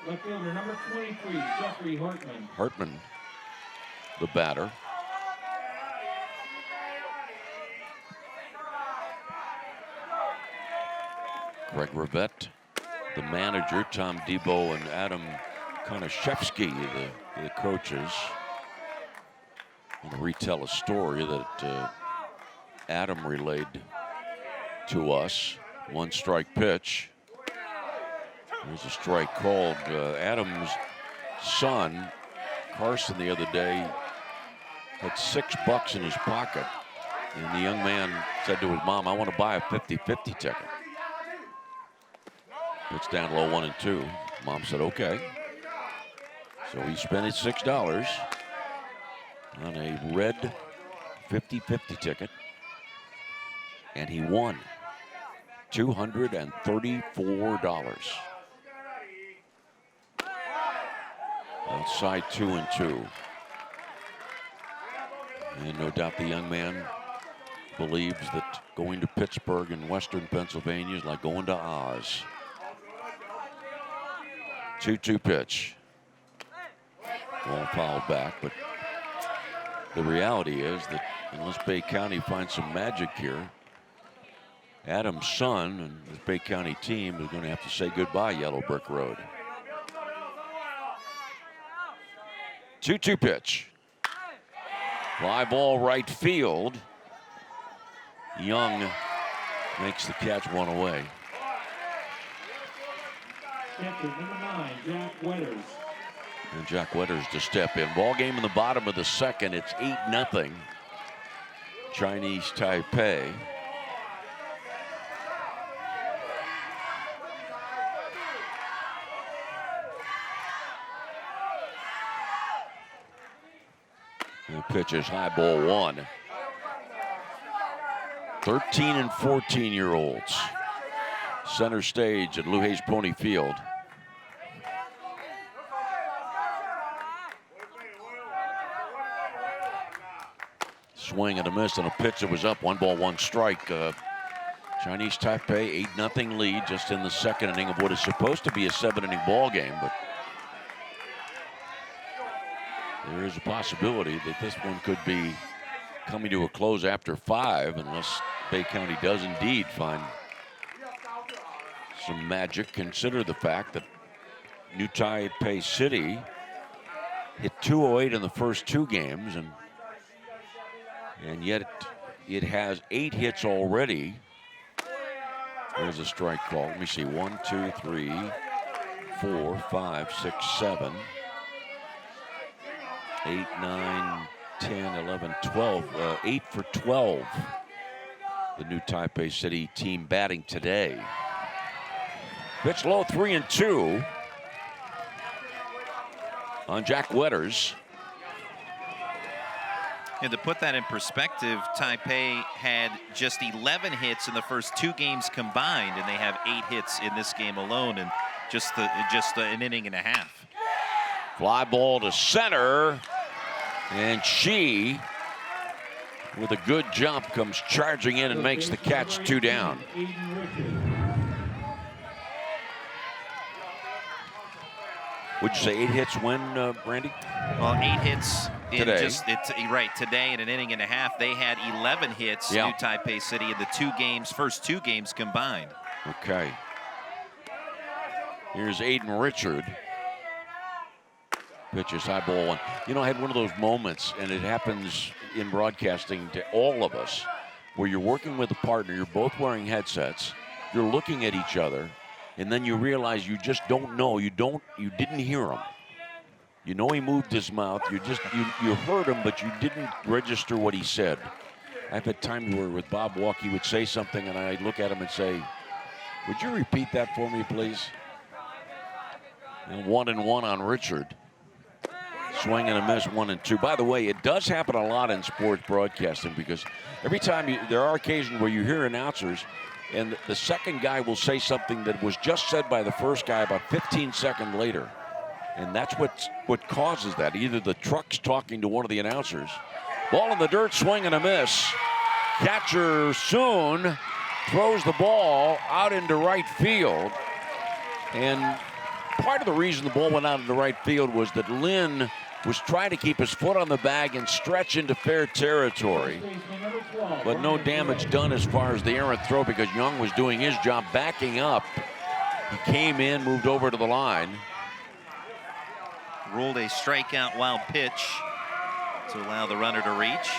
Left fielder number 23, Jeffrey Hartman. Hartman, the batter. Greg Rivette, the manager, Tom Debo and Adam Konashevsky, the coaches. I'm going to retell a story that Adam relayed to us. 1 strike pitch. There's a strike called. Adam's son, Carson, the other day had $6 in his pocket. And the young man said to his mom, I want to buy a 50-50 ticket. It's down low 1-2. Mom said, okay. So he spent his $6 on a red 50-50 ticket. And he won $234. Outside 2-2. And no doubt the young man believes that going to Pittsburgh in western Pennsylvania is like going to Oz. 2-2 pitch. Ball fouled back, but the reality is that unless Bay County finds some magic here, Adam's son and the Bay County team is going to have to say goodbye Yellow Brick Road. 2-2 pitch. Fly ball right field. Young makes the catch, 1 away. Catcher number 9, Jack Wetters. And Jack Wetters to step in. Ball game in the bottom of the second. It's 8-0. Chinese Taipei. The pitch is high, ball one. 13 and 14-year-olds. Center stage at Lou Hayes Pony Field. Swing and a miss and a pitch that was up. 1-1 strike. Chinese Taipei 8-0 lead just in the second inning of what is supposed to be a 7-inning ball game, but there is a possibility that this one could be coming to a close after 5 unless Bay County does indeed find some magic. Consider the fact that New Taipei City hit .208 in the first 2 games, and yet it has 8 hits already. There's a strike call. Let me see. 1, 2, 3, 4, 5, 6, 7, 8, 9, 10, 11, 12. 8 for 12. The New Taipei City team batting today. Pitch low, 3-2 on Jack Wetters. And to put that in perspective, Taipei had just 11 hits in the first 2 games combined, and they have 8 hits in this game alone, and just an inning and a half. Fly ball to center, and she, with a good jump, comes charging in and makes the catch. 2 down. Would you say 8 hits when, Brandy? Well, 8 hits in today. Today in an inning and a half. They had 11 hits, Yeah. New Taipei City, in the first two games combined. Okay. Here's Aiden Richard. Pitch is high, ball one. You know, I had one of those moments, and it happens in broadcasting to all of us, where you're working with a partner, you're both wearing headsets, you're looking at each other, and then you realize you just don't know. You didn't hear him. You know he moved his mouth. You heard him, but you didn't register what he said. I've had times where with Bob Walk, he would say something, and I'd look at him and say, "Would you repeat that for me, please?" And 1-1 on Richard. Swing and a miss, 1-2. By the way, it does happen a lot in sports broadcasting, because every time there are occasions where you hear announcers and the second guy will say something that was just said by the first guy about 15 seconds later. And that's what causes that. Either the truck's talking to one of the announcers. Ball in the dirt, swing and a miss. Catcher Soon throws the ball out into right field. And part of the reason the ball went out into right field was that Lynn was trying to keep his foot on the bag and stretch into fair territory. But no damage done as far as the errant throw, because Young was doing his job backing up. He came in, moved over to the line. Ruled a strikeout wild pitch to allow the runner to reach.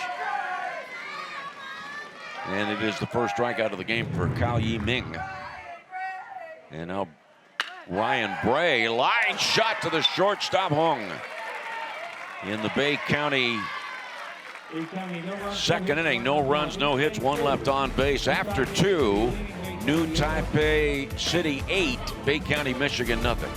And it is the first strikeout of the game for Cao Yi Ming. And now Ryan Bray, line shot to the shortstop, hung. In the Bay County second inning, no runs, no hits, 1 left on base. After 2, New Taipei City 8, Bay County, Michigan nothing.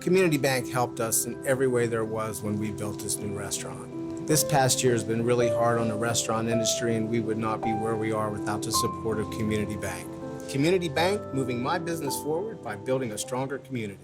Community Bank helped us in every way there was when we built this new restaurant. This past year has been really hard on the restaurant industry, and we would not be where we are without the support of Community Bank. Community Bank, moving my business forward by building a stronger community.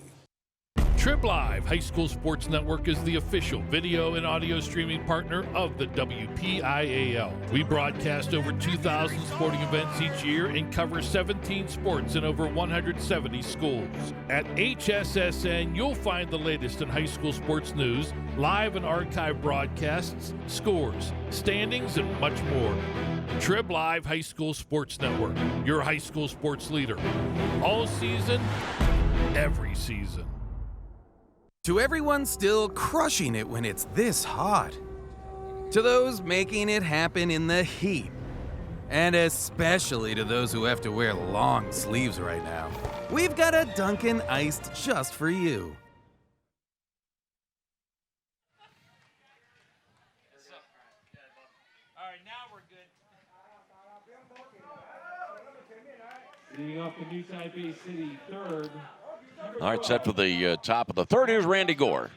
Trib Live High School Sports Network is the official video and audio streaming partner of the WPIAL. We broadcast over 2,000 sporting events each year and cover 17 sports in over 170 schools. At HSSN, you'll find the latest in high school sports news, live and archive broadcasts, scores, standings, and much more. Trib Live High School Sports Network, your high school sports leader. All season, every season. To everyone still crushing it when it's this hot. To those making it happen in the heat. And especially to those who have to wear long sleeves right now. We've got a Dunkin' iced just for you. All right, now we're good. Leading off the new Taipei City third. All right, set for the top of the third. Here's Randy Gore.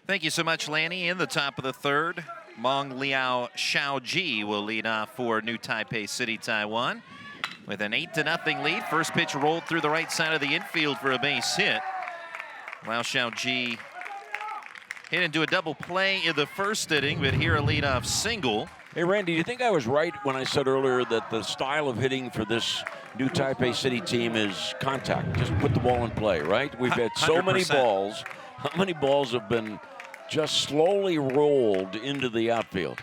Thank you so much, Lanny. In the top of the third, Mong Liao Xiaoji will lead off for New Taipei City, Taiwan. With an 8-0 lead, first pitch rolled through the right side of the infield for a base hit. Liao Xiaoji hit into a double play in the first inning, but here a leadoff single. Hey, Randy, do you think I was right when I said earlier that the style of hitting for this New Taipei City team is contact? Just put the ball in play, right? We've had so 100%. many balls. How many balls have been just slowly rolled into the outfield?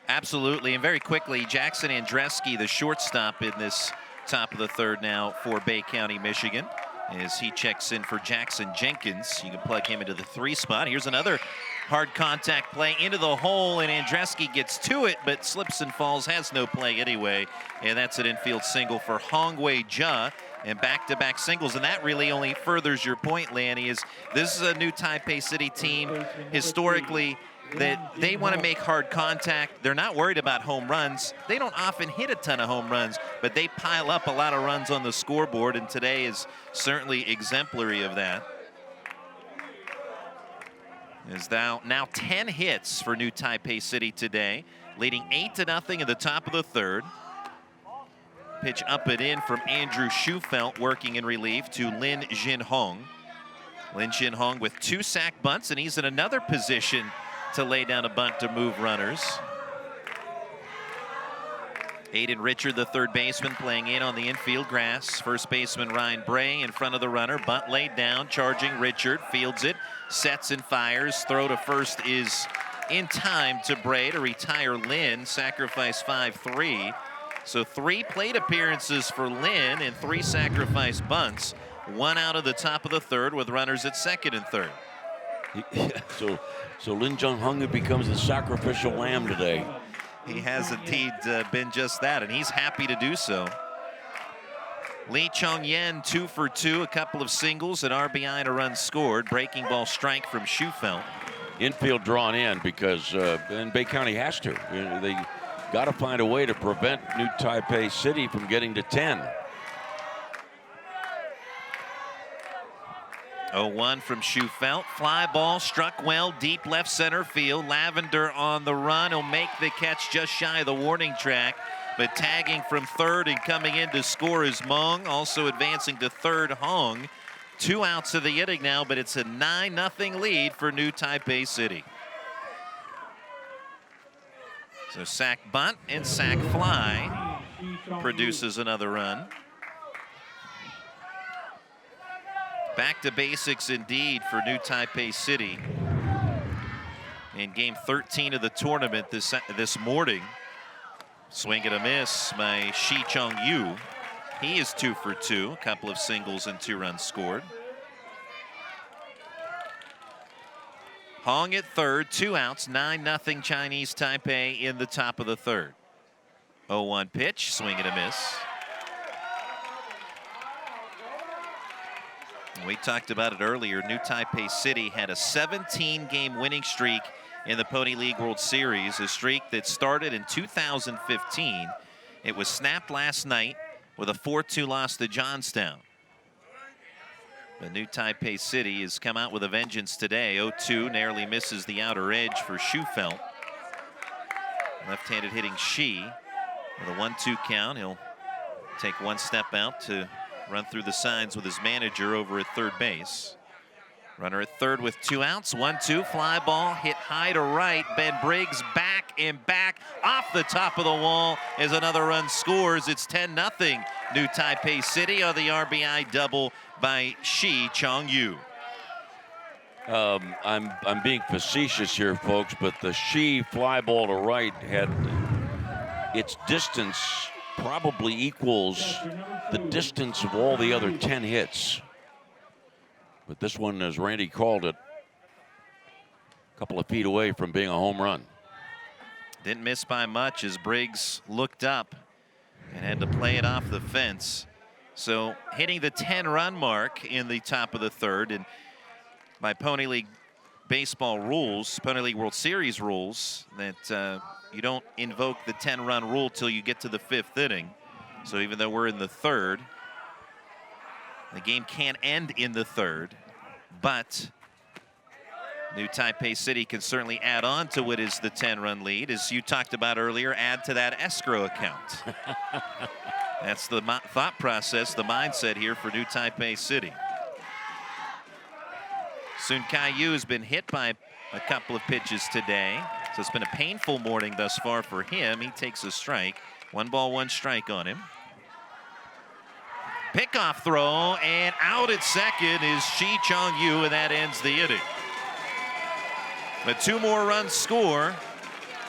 Absolutely, and very quickly, Jackson Andreski, the shortstop in this top of the third now for Bay County, Michigan, as he checks in for Jackson Jenkins. You can plug him into the 3 spot. Here's another hard contact play into the hole, and Andreski gets to it, but slips and falls, has no play anyway, and that's an infield single for Hongwei Jia. And back-to-back singles, and that really only furthers your point, Lanny, is this is a New Taipei City team historically that they want to make hard contact. They're not worried about home runs. They don't often hit a ton of home runs, but they pile up a lot of runs on the scoreboard, and today is certainly exemplary of that. Is now 10 hits for New Taipei City today, leading 8-0 in the top of the third. Pitch up and in from Andrew Schufelt, working in relief, to Lin Jinhong. Lin Jinhong with 2 sack bunts, and he's in another position to lay down a bunt to move runners. Aiden Richard, the third baseman, playing in on the infield grass. First baseman Ryan Bray in front of the runner. Bunt laid down, charging Richard, fields it, sets and fires. Throw to first is in time to Bray to retire Lin, sacrifice 5-3. So 3 plate appearances for Lin and 3 sacrifice bunts. 1 out of the top of the third with runners at second and third. So Lin Jinhong becomes the sacrificial lamb today. He has indeed been just that, and he's happy to do so. Lee Chong-yen 2 for 2, a couple of singles, an RBI and a run scored. Breaking ball strike from Schufelt. Infield drawn in because and Bay County has to. They got to find a way to prevent New Taipei City from getting to 10. 0-1 from Schufelt. Fly ball struck well deep left center field. Lavender on the run. He'll make the catch just shy of the warning track. But tagging from third and coming in to score is Mong. Also advancing to third, Hong. 2 outs of the inning now, but it's a 9-0 lead for New Taipei City. So sack bunt and sack fly produces another run. Back to basics indeed for New Taipei City. In game 13 of the tournament this morning. Swing and a miss by Shi Chong-yu. He is 2 for 2, a couple of singles and 2 runs scored. Hong at third, 2 outs, 9-0 Chinese Taipei in the top of the third. 0-1 pitch, swing and a miss. We talked about it earlier. New Taipei City had a 17-game winning streak in the Pony League World Series, a streak that started in 2015. It was snapped last night with a 4-2 loss to Johnstown. The New Taipei City has come out with a vengeance today. 0-2, narrowly misses the outer edge for Schufelt. Left-handed hitting Shi with a 1-2 count. He'll take 1 step out to run through the signs with his manager over at third base. Runner at third with 2 outs. 1-2, fly ball hit high to right. Ben Briggs back and back off the top of the wall as another run scores. It's 10-0 New Taipei City on the RBI double by Shi Chong-yu. I'm being facetious here, folks, but the Shi fly ball to right had its distance probably equals the distance of all the other 10 hits. But this one, as Randy called it, A couple of feet away from being a home run. Didn't miss by much as Briggs looked up and had to play it off the fence. So hitting the 10-run mark in the top of the third, and by Pony League baseball rules, Pony League World Series rules, that you don't invoke the 10-run rule till you get to the 5th inning. So even though we're in the third, the game can't end in the third, but New Taipei City can certainly add on to what is the 10-run lead, as you talked about earlier, add to that escrow account. That's the thought process, the mindset here for New Taipei City. Sun Kai-yu has been hit by a couple of pitches today, so it's been a painful morning thus far for him. He takes a strike. 1 ball, 1 strike on him. Pickoff throw, and out at second is Shi Chong-yu, and that ends the inning. But 2 more runs score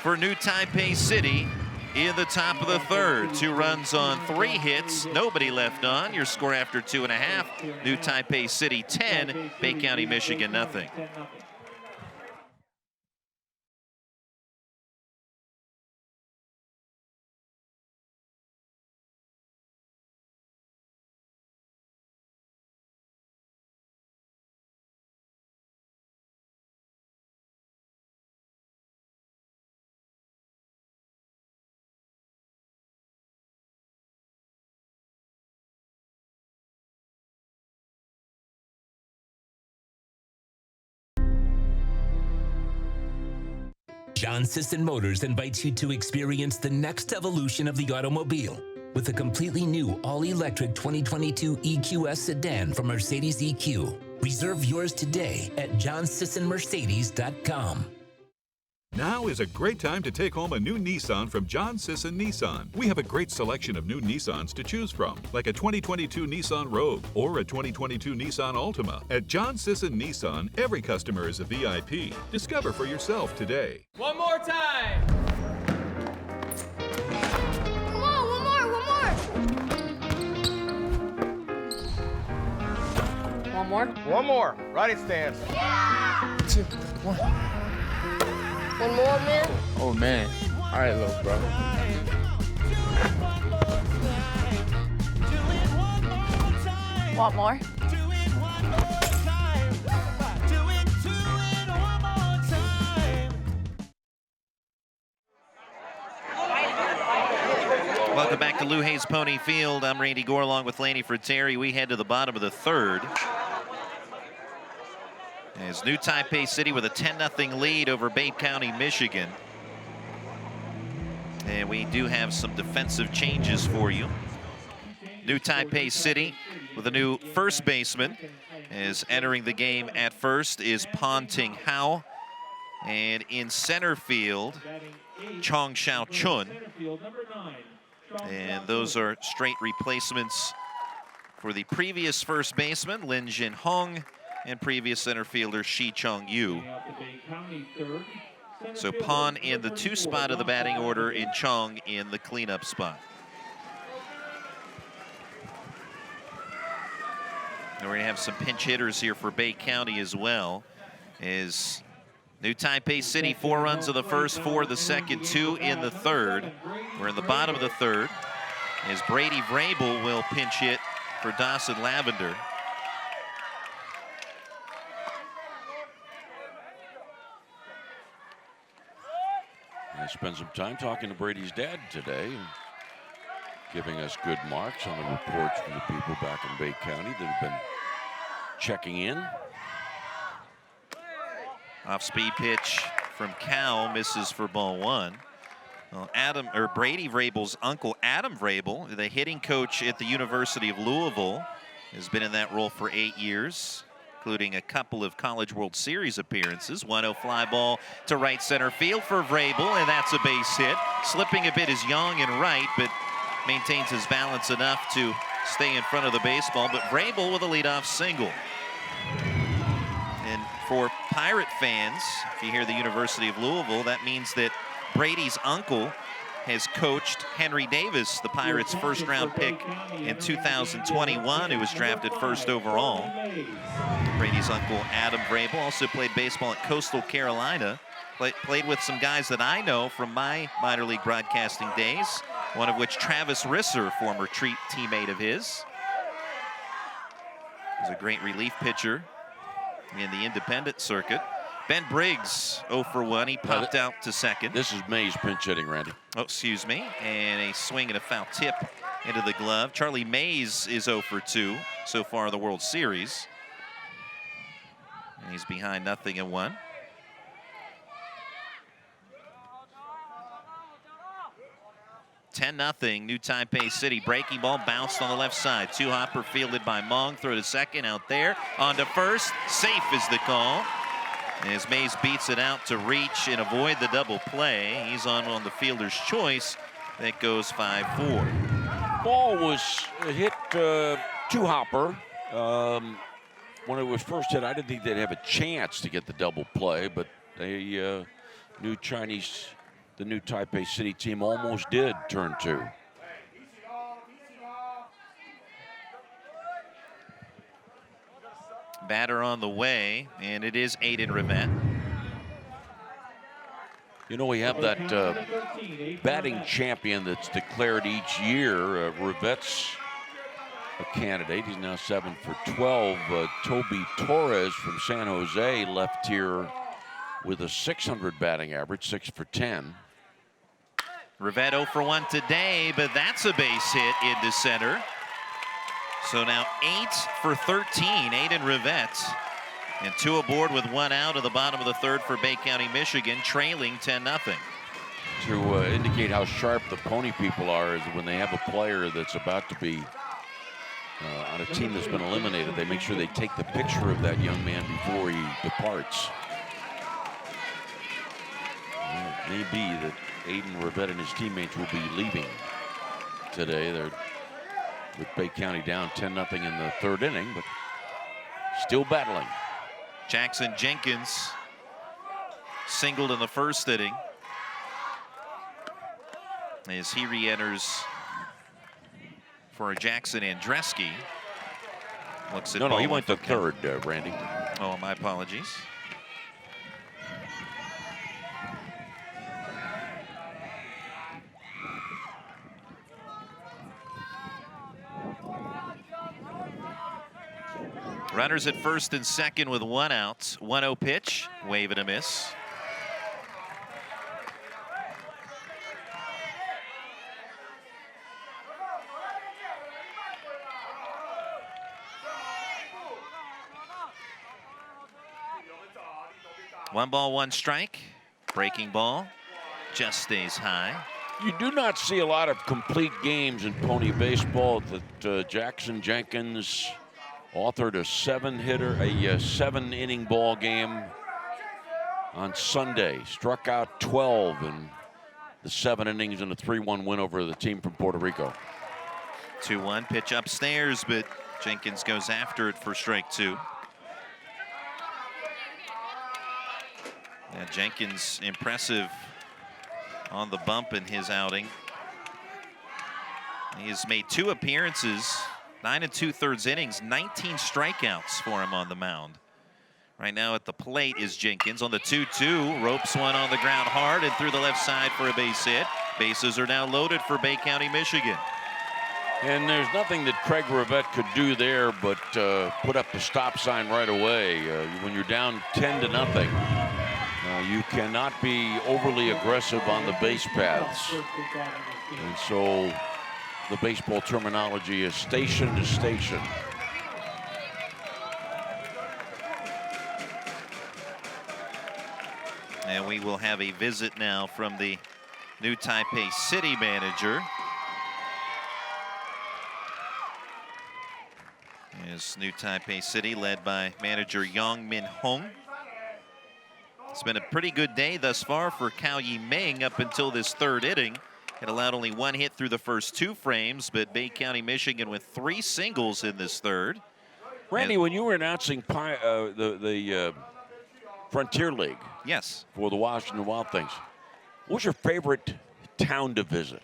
for New Taipei City in the top of the third. 2 runs on 3 hits, nobody left on. Your score after 2.5, New Taipei City 10, Bay County, Michigan nothing. John Sisson Motors invites you to experience the next evolution of the automobile with a completely new all-electric 2022 EQS sedan from Mercedes EQ. Reserve yours today at johnsissonmercedes.com. Now is a great time to take home a new Nissan from John Sisson Nissan. We have a great selection of new Nissans to choose from, like a 2022 Nissan Rogue or a 2022 Nissan Altima. At John Sisson Nissan, every customer is a VIP. Discover for yourself today. One more time. Come on, one more. One more. Righty stance. Yeah! 2, 1. One more, man. Oh, man. All right, little bro. Want more? Welcome back to Lou Hayes Pony Field. I'm Randy Gore along with Laney Fratteri. We head to the bottom of the third. As New Taipei City with a 10-0 lead over Bay County, Michigan. And we do have some defensive changes for you. New Taipei City with a new first baseman. As entering the game at first is Pon Ting Hao. And in center field, Chong Xiao Chun. And those are straight replacements for the previous first baseman, Lin Jin Hong, and previous center fielder Shi Chong-yu. So Pon in the 2 spot of the batting order, and Chong in the cleanup spot. And we're going to have some pinch hitters here for Bay County as well. As New Taipei City, 4 runs of the first, 4 of the second, 2 in the third. We're in the bottom of the third. As Brady Vrabel will pinch hit for Dawson Lavender. I spent some time talking to Brady's dad today, giving us good marks on the reports from the people back in Bay County that have been checking in. Off-speed pitch from Cal, misses for ball 1. Well, Brady Vrabel's uncle, Adam Vrabel, the hitting coach at the University of Louisville, has been in that role for 8 years, including a couple of College World Series appearances. 1-0 fly ball to right center field for Vrabel, and that's a base hit. Slipping a bit is Young in right, but maintains his balance enough to stay in front of the baseball. But Vrabel with a leadoff single. And for Pirate fans, if you hear the University of Louisville, that means that Brady's uncle has coached Henry Davis, the Pirates' first-round pick in 2021, who was drafted first overall. Brady's uncle, Adam Vrabel, also played baseball at Coastal Carolina. Played with some guys that I know from my minor league broadcasting days, one of which Travis Risser, former teammate of his. He's a great relief pitcher in the independent circuit. Ben Briggs, 0 for 1. He popped out to second. This is Mays pinch hitting, Randy. Oh, excuse me. And a swing and a foul tip into the glove. Charlie Mays is 0 for 2 so far in the World Series. And he's behind 0-1. (10-0) New Taipei City. Breaking ball bounced on the left side. Two-hopper fielded by Mong. Throw to second out there. On to first. Safe is the call. As Mays beats it out to reach and avoid the double play. He's on the fielder's choice. That goes 5-4. Ball was hit two-hopper. When it was first hit, I didn't think they'd have a chance to get the double play, but they the new Taipei City team almost did turn 2. Batter on the way, and it is Aiden Rivette. You know, we have that batting champion that's declared each year. Rivette's a candidate. He's now 7 for 12. Toby Torres from San Jose left here with a 600 batting average, 6 for 10. Rivette 0 for 1 today, but that's a base hit into center. So now 8 for 13, Aiden Rivette. And 2 aboard with 1 out at the bottom of the 3rd for Bay County, Michigan, trailing 10-0. To indicate how sharp the Pony people are is when they have a player that's about to be on a team that's been eliminated, they make sure they take the picture of that young man before he departs. Well, it may be that Aiden Rivette and his teammates will be leaving today. They're with Bay County down 10-0 in the 3rd inning, but still battling. Jackson Jenkins singled in the 1st inning as he re-enters for Jackson Andreski. Looks at No, he ball went to one. 3rd, Randy. Oh, my apologies. Runners at 1st and 2nd with 1 out. 1-0 pitch, wave and a miss. One ball, 1 strike. Breaking ball just stays high. You do not see a lot of complete games in Pony baseball. That Jackson Jenkins authored a 7-inning ball game on Sunday. Struck out 12 in the 7 innings in a 3-1 win over the team from Puerto Rico. 2-1 pitch upstairs, but Jenkins goes after it for strike 2. Yeah, Jenkins impressive on the bump in his outing. He has made 2 appearances, 9 2/3 innings, 19 strikeouts for him on the mound. Right now at the plate is Jenkins on the 2-2, ropes one on the ground hard and through the left side for a base hit. Bases are now loaded for Bay County, Michigan. And there's nothing that Craig Rivette could do there but put up the stop sign right away. When you're down 10-0, you cannot be overly aggressive on the base paths. And so the baseball terminology is station to station. And we will have a visit now from the new Taipei City manager. Is new Taipei City led by manager Yang Min Hong. It's been a pretty good day thus far for Cao Yiming up until this 3rd inning. It allowed only 1 hit through the first 2 frames, but Bay County, Michigan with 3 singles in this 3rd. Randy, when you were announcing the Frontier League, yes, for the Washington Wild Things, what was your favorite town to visit?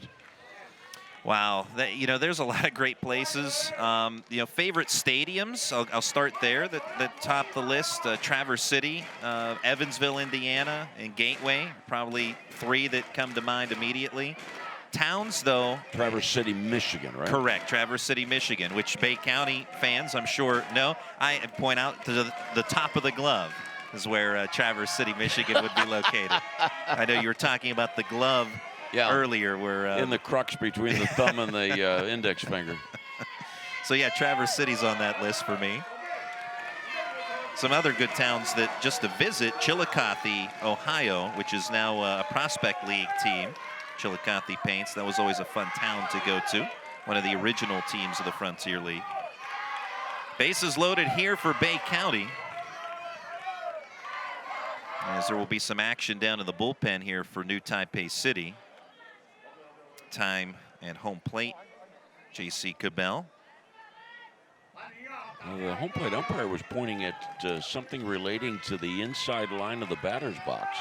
Wow, there's a lot of great places. Favorite stadiums, I'll start there that top the list. Traverse City, Evansville, Indiana, and Gateway, probably 3 that come to mind immediately. Towns, though. Traverse City, Michigan, right? Correct, Traverse City, Michigan, which Bay County fans, I'm sure, know. I point out to the top of the glove is where Traverse City, Michigan would be located. I know you were talking about the glove earlier. Where in the crux between the thumb and the index finger. So yeah, Traverse City's on that list for me. Some other good towns that just to visit: Chillicothe, Ohio, which is now a Prospect League team. Chillicothe Paints. That was always a fun town to go to. One of the original teams of the Frontier League. Bases loaded here for Bay County, as there will be some action down in the bullpen here for New Taipei City. Time and home plate, J.C. Cabell. Well, the home plate umpire was pointing at something relating to the inside line of the batter's box.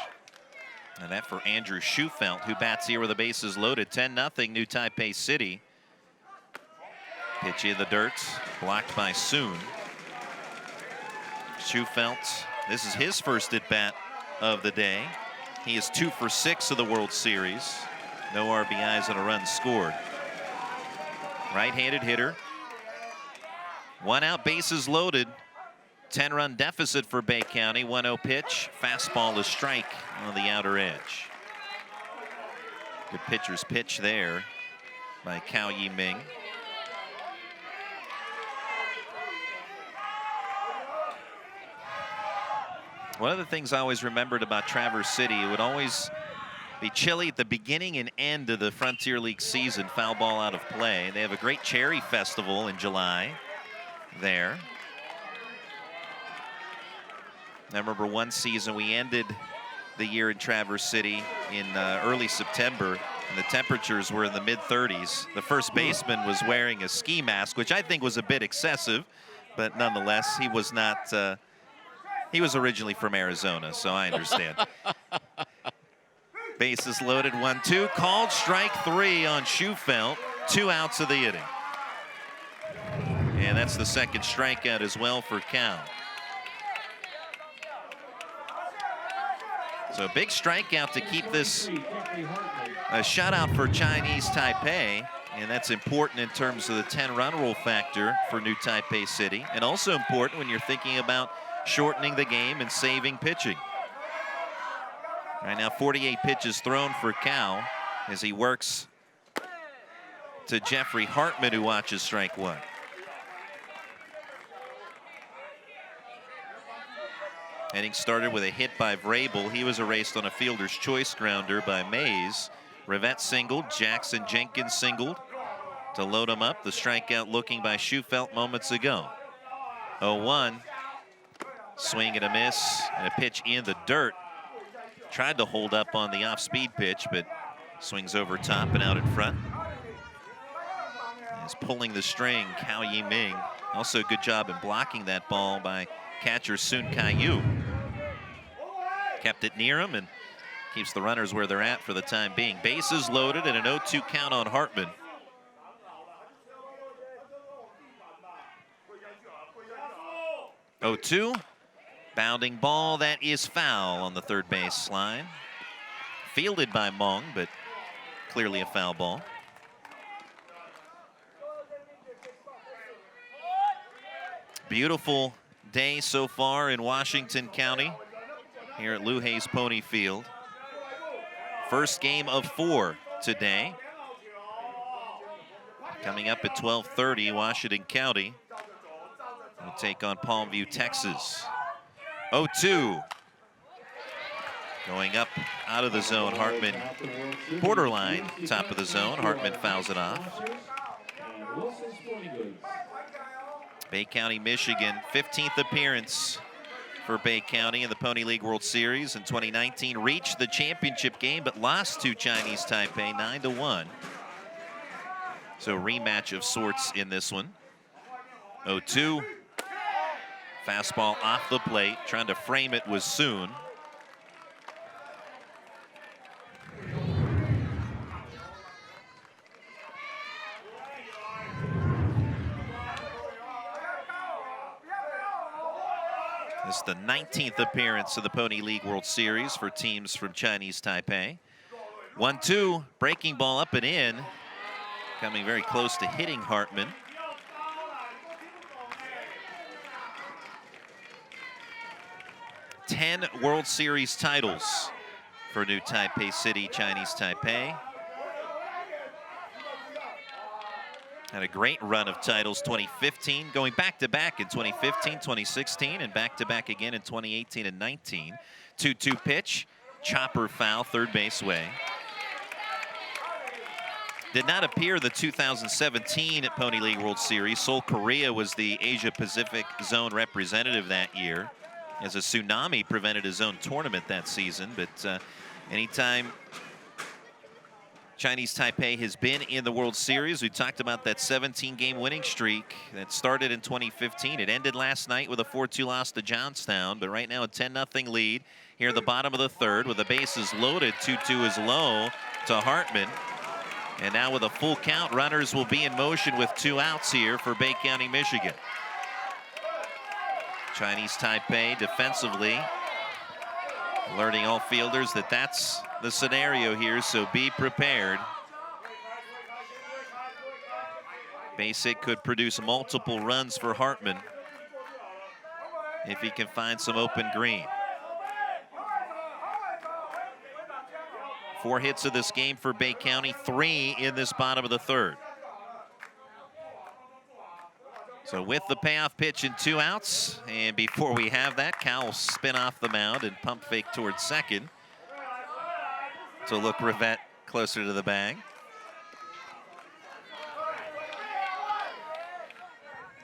And that for Andrew Schufelt, who bats here with the bases loaded. 10-0 New Taipei City. Pitch in the dirt, blocked by Soon. Schufelt, this is his first at-bat of the day. He is 2 for 6 of the World Series. No RBIs and a run scored. Right-handed hitter. 1 out, bases loaded. 10-run deficit for Bay County. 1-0 pitch. Fastball to strike on the outer edge. Good pitcher's pitch there by Cao Yi-ming. One of the things I always remembered about Traverse City, it would always be chilly at the beginning and end of the Frontier League season. Foul ball out of play. They have a great cherry festival in July there. I remember one season we ended the year in Traverse City in early September, and the temperatures were in the mid-30s. The first baseman was wearing a ski mask, which I think was a bit excessive, but nonetheless, he was not. He was originally from Arizona, so I understand. Bases loaded, 1-2. Called strike 3 on Schufelt. 2 outs of the inning. And that's the second strikeout as well for Cal. So a big strikeout to keep this a shutout for Chinese Taipei. And that's important in terms of the 10-run rule factor for New Taipei City. And also important when you're thinking about shortening the game and saving pitching. Right now, 48 pitches thrown for Cal as he works to Jeffrey Hartman, who watches strike 1. Inning started with a hit by Vrabel. He was erased on a fielder's choice grounder by Mays. Rivette singled, Jackson Jenkins singled to load him up. The strikeout looking by Schufelt moments ago. 0-1. Swing and a miss, and a pitch in the dirt. Tried to hold up on the off-speed pitch, but swings over top and out in front. He's pulling the string, Cao Yi-ming. Also a good job in blocking that ball by catcher Sun Kai-yu. Kept it near him and keeps the runners where they're at for the time being. Bases loaded and an 0-2 count on Hartman. Oh-2. Bounding ball, that is foul on the third base line. Fielded by Mong, but clearly a foul ball. Beautiful day so far in Washington County here at Lou Hayes Pony Field. First game of 4 today. Coming up at 12:30, Washington County will take on Palmview, Texas. 0-2. Going up out of the zone, Hartman borderline top of the zone. Hartman fouls it off. Bay County, Michigan, 15th appearance for Bay County in the Pony League World Series in 2019. Reached the championship game, but lost to Chinese Taipei 9-1. So rematch of sorts in this one. 0-2. Fastball off the plate, trying to frame it was Soon. This is the 19th appearance of the Pony League World Series for teams from Chinese Taipei. 1-2, breaking ball up and in. Coming very close to hitting Hartman. Ten World Series titles for New Taipei City, Chinese Taipei. Had a great run of titles, 2015, going back-to-back in 2015, 2016, and back-to-back again in 2018 and 19. 2-2 pitch, chopper foul, third base way. Did not appear the 2017 Pony League World Series. Seoul, Korea was the Asia-Pacific zone representative that year, as a tsunami prevented his own tournament that season. But anytime Chinese Taipei has been in the World Series, we talked about that 17-game winning streak that started in 2015. It ended last night with a 4-2 loss to Johnstown, but right now a 10-0 lead here at the bottom of the third with the bases loaded. 2-2 is low to Hartman. And now with a full count, runners will be in motion with 2 outs here for Bay County, Michigan. Chinese Taipei defensively alerting all fielders that that's the scenario here, so be prepared. Base hit could produce multiple runs for Hartman if he can find some open green. 4 hits of this game for Bay County, 3 in this bottom of the third. So with the payoff pitch and 2 outs, and before we have that, Cal will spin off the mound and pump fake towards second. So look Rivette closer to the bag.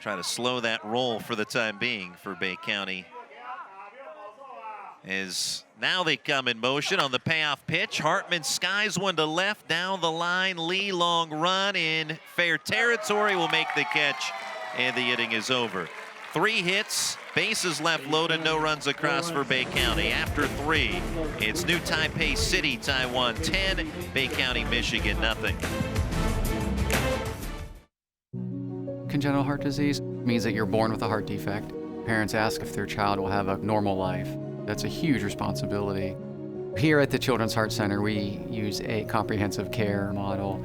Try to slow that roll for the time being for Bay County. As now they come in motion on the payoff pitch. Hartman skies one to left down the line. Lee, long run in fair territory, will make the catch, and the inning is over. 3 hits, bases left loaded, no runs across for Bay County. After 3, it's New Taipei City, Taiwan 10, Bay County, Michigan nothing. Congenital heart disease means that you're born with a heart defect. Parents ask if their child will have a normal life. That's a huge responsibility. Here at the Children's Heart Center, we use a comprehensive care model.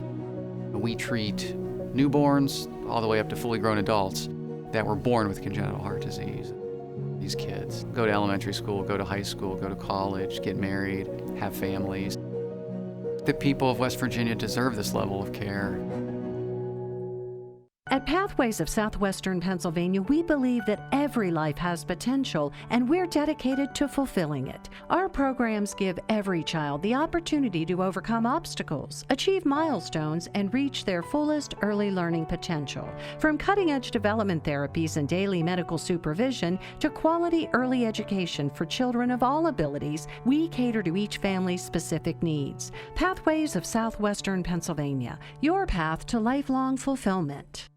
We treat newborns all the way up to fully grown adults that were born with congenital heart disease. These kids go to elementary school, go to high school, go to college, get married, have families. The people of West Virginia deserve this level of care. At Pathways of Southwestern Pennsylvania, we believe that every life has potential, and we're dedicated to fulfilling it. Our programs give every child the opportunity to overcome obstacles, achieve milestones, and reach their fullest early learning potential. From cutting-edge development therapies and daily medical supervision to quality early education for children of all abilities, we cater to each family's specific needs. Pathways of Southwestern Pennsylvania, your path to lifelong fulfillment.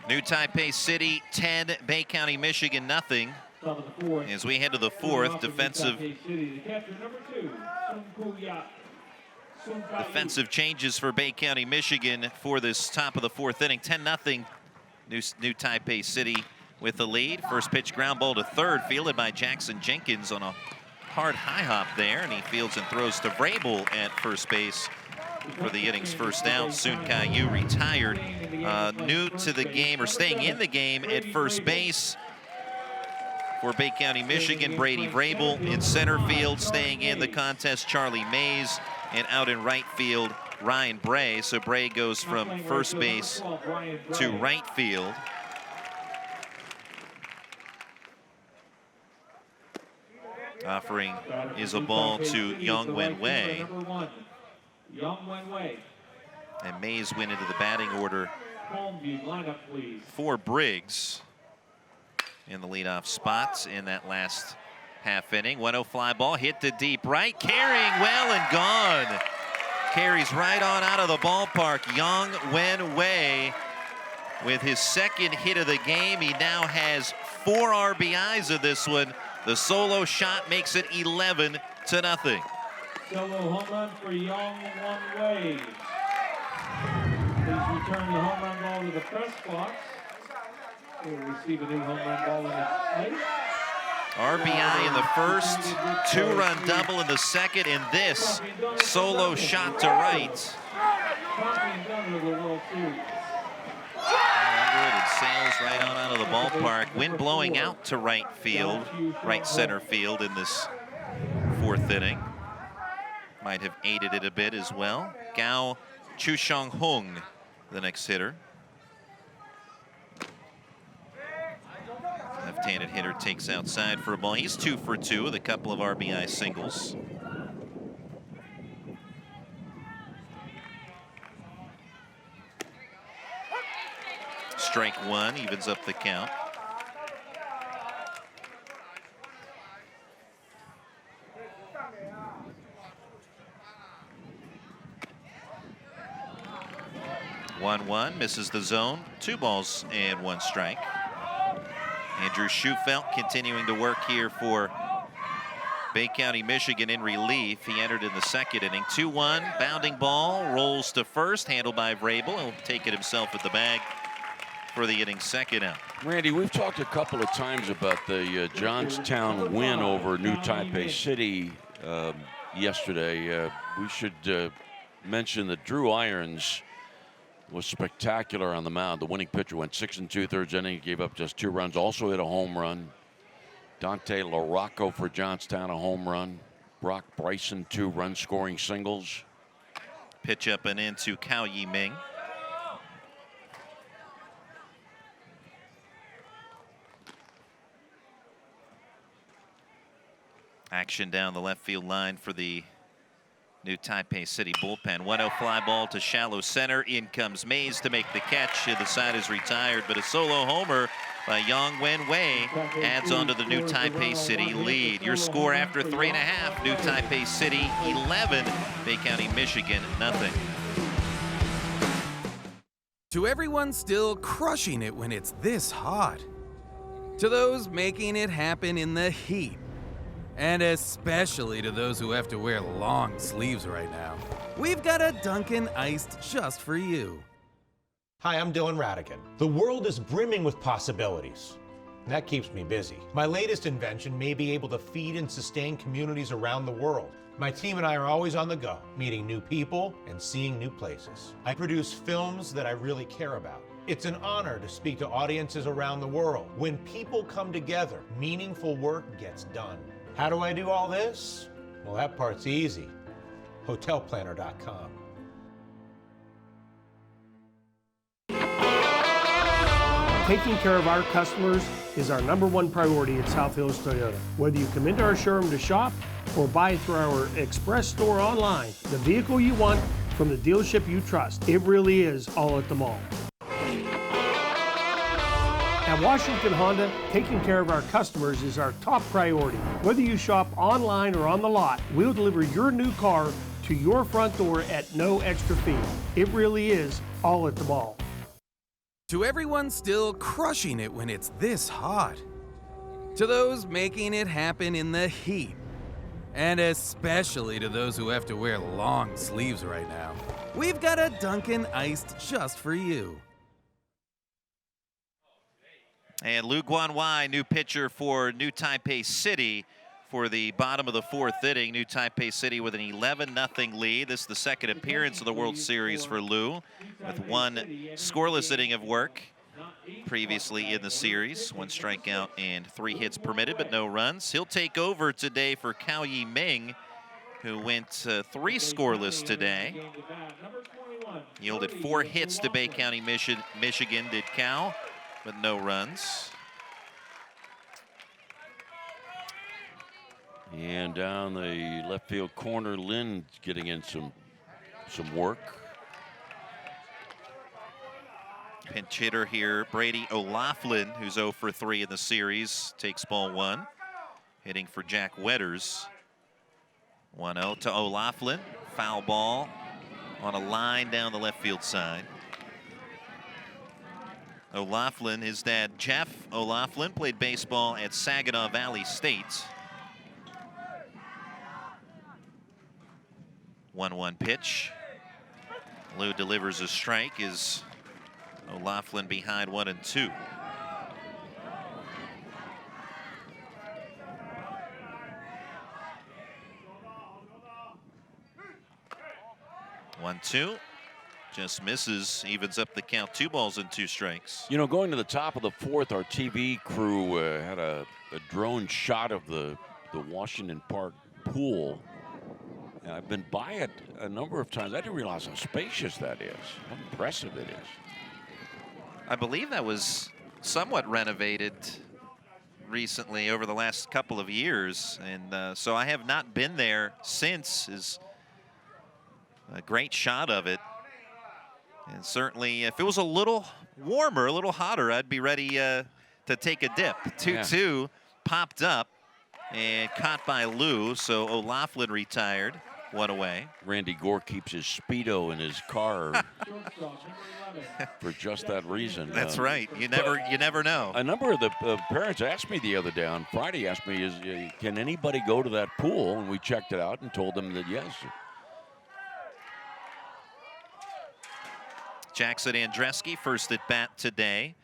New Taipei City 10, Bay County, Michigan nothing. As we head to the 4th, defensive changes for Bay County, Michigan for this top of the 4th inning. 10-0 New Taipei City with the lead. First pitch ground ball to third, fielded by Jackson Jenkins on a hard high hop there, and he fields and throws to Vrabel at first base for the inning's first out. Soon Caillou retired. New to the game, or staying in the game at first base for Bay County, Michigan, Brady Vrabel. In center field, staying in the contest, Charlie Mays. And out in right field, Ryan Bray. So Bray goes from first base to right field. Offering is a ball to Young Wen Wei. And Mays went into the batting order for Briggs in the leadoff spot in that last half inning. 1-0 fly ball hit to deep right, carrying well and gone. Carries right on out of the ballpark. Yang Wen-Wei with his second hit of the game. He now has 4 RBIs of this one. The solo shot makes it 11-0. Solo home run for Yang Wen-Wei. Please return the home run ball to the press box. We'll receive a new home run ball in its place. RBI in the first, 2-run double in the second, and this solo shot to right. Under it, it sails right on out of the ballpark. Wind blowing out to right field, right center field in this 4th inning. Might have aided it a bit as well. Gao Chushang-Hung, the next hitter. Left-handed hitter takes outside for a ball. He's 2 for 2 with a couple of RBI singles. Strike 1 evens up the count. One misses the zone. 2 balls and 1 strike. Andrew Schufelt continuing to work here for Bay County, Michigan in relief. He entered in the 2nd inning. 2-1, bounding ball, rolls to first, handled by Vrabel. He'll take it himself at the bag for the inning's 2nd out. Randy, we've talked a couple of times about the Johnstown win over New Taipei City yesterday. We should mention that Drew Irons was spectacular on the mound. The winning pitcher went 6 2/3 innings, gave up just 2 runs, also hit a home run. Dante LaRocco for Johnstown, a home run. Brock Bryson, 2 run-scoring singles. Pitch up and into Cao Yi-Ming. Action down the left field line for the New Taipei City bullpen. 1-0 fly ball to shallow center. In comes Mays to make the catch. The side is retired, but a solo homer by Yang Wen-Wei adds on to the New Taipei City lead. Your score after 3.5, New Taipei City 11, Bay County, Michigan, nothing. To everyone still crushing it when it's this hot. To those making it happen in the heat. And especially to those who have to wear long sleeves right now. We've got a Dunkin' Iced just for you. Hi, I'm Dylan Radigan. The world is brimming with possibilities, and that keeps me busy. My latest invention may be able to feed and sustain communities around the world. My team and I are always on the go, meeting new people and seeing new places. I produce films that I really care about. It's an honor to speak to audiences around the world. When people come together, meaningful work gets done. How do I do all this? Well, that part's easy. Hotelplanner.com. Taking care of our customers is our #1 priority at South Hills Toyota. Whether you come into our showroom to shop or buy through our express store online, the vehicle you want from the dealership you trust, it really is all at the mall. At Washington Honda, taking care of our customers is our top priority. Whether you shop online or on the lot, we'll deliver your new car to your front door at no extra fee. It really is all at the mall. To everyone still crushing it when it's this hot. To those making it happen in the heat. And especially to those who have to wear long sleeves right now. We've got a Dunkin' Iced just for you. And Lu Guanwai, new pitcher for New Taipei City for the bottom of the 4th inning. New Taipei City with an 11-0 lead. This is the 2nd appearance of the World Series for Lu, with 1 scoreless inning of work previously in the series. 1 strikeout and 3 hits permitted, but no runs. He'll take over today for Cao Yi-Ming, who went 3 scoreless today. Yielded 4 hits to Bay County, Michigan, did Cao, but no runs. And down the left field corner, Lynn getting in some work. Pinch hitter here, Brady O'Loughlin, who's 0 for 3 in the series, takes ball 1. Hitting for Jack Wetters. 1-0 to O'Loughlin. Foul ball on a line down the left field side. O'Loughlin, his dad Jeff O'Loughlin, played baseball at Saginaw Valley State. 1-1 pitch. Lou delivers a strike. Is O'Loughlin behind 1-2. One, two, just misses, evens up the count. 2 balls and 2 strikes. You know, going to the top of the 4th, our TV crew had a drone shot of the Washington Park pool. And I've been by it a number of times. I didn't realize how spacious that is, how impressive it is. I believe that was somewhat renovated recently over the last couple of years. And so I have not been there since. Is a great shot of it. And certainly if it was a little warmer, a little hotter, I'd be ready to take a dip. 2-2 popped up and caught by Lou. So O'Loughlin retired. 1 away. Randy Gore keeps his Speedo in his car for just that reason. That's right. You never know. A number of the parents asked me the other day on Friday, asked me, can anybody go to that pool? And we checked it out and told them that yes. Jackson Andreski, first at bat today.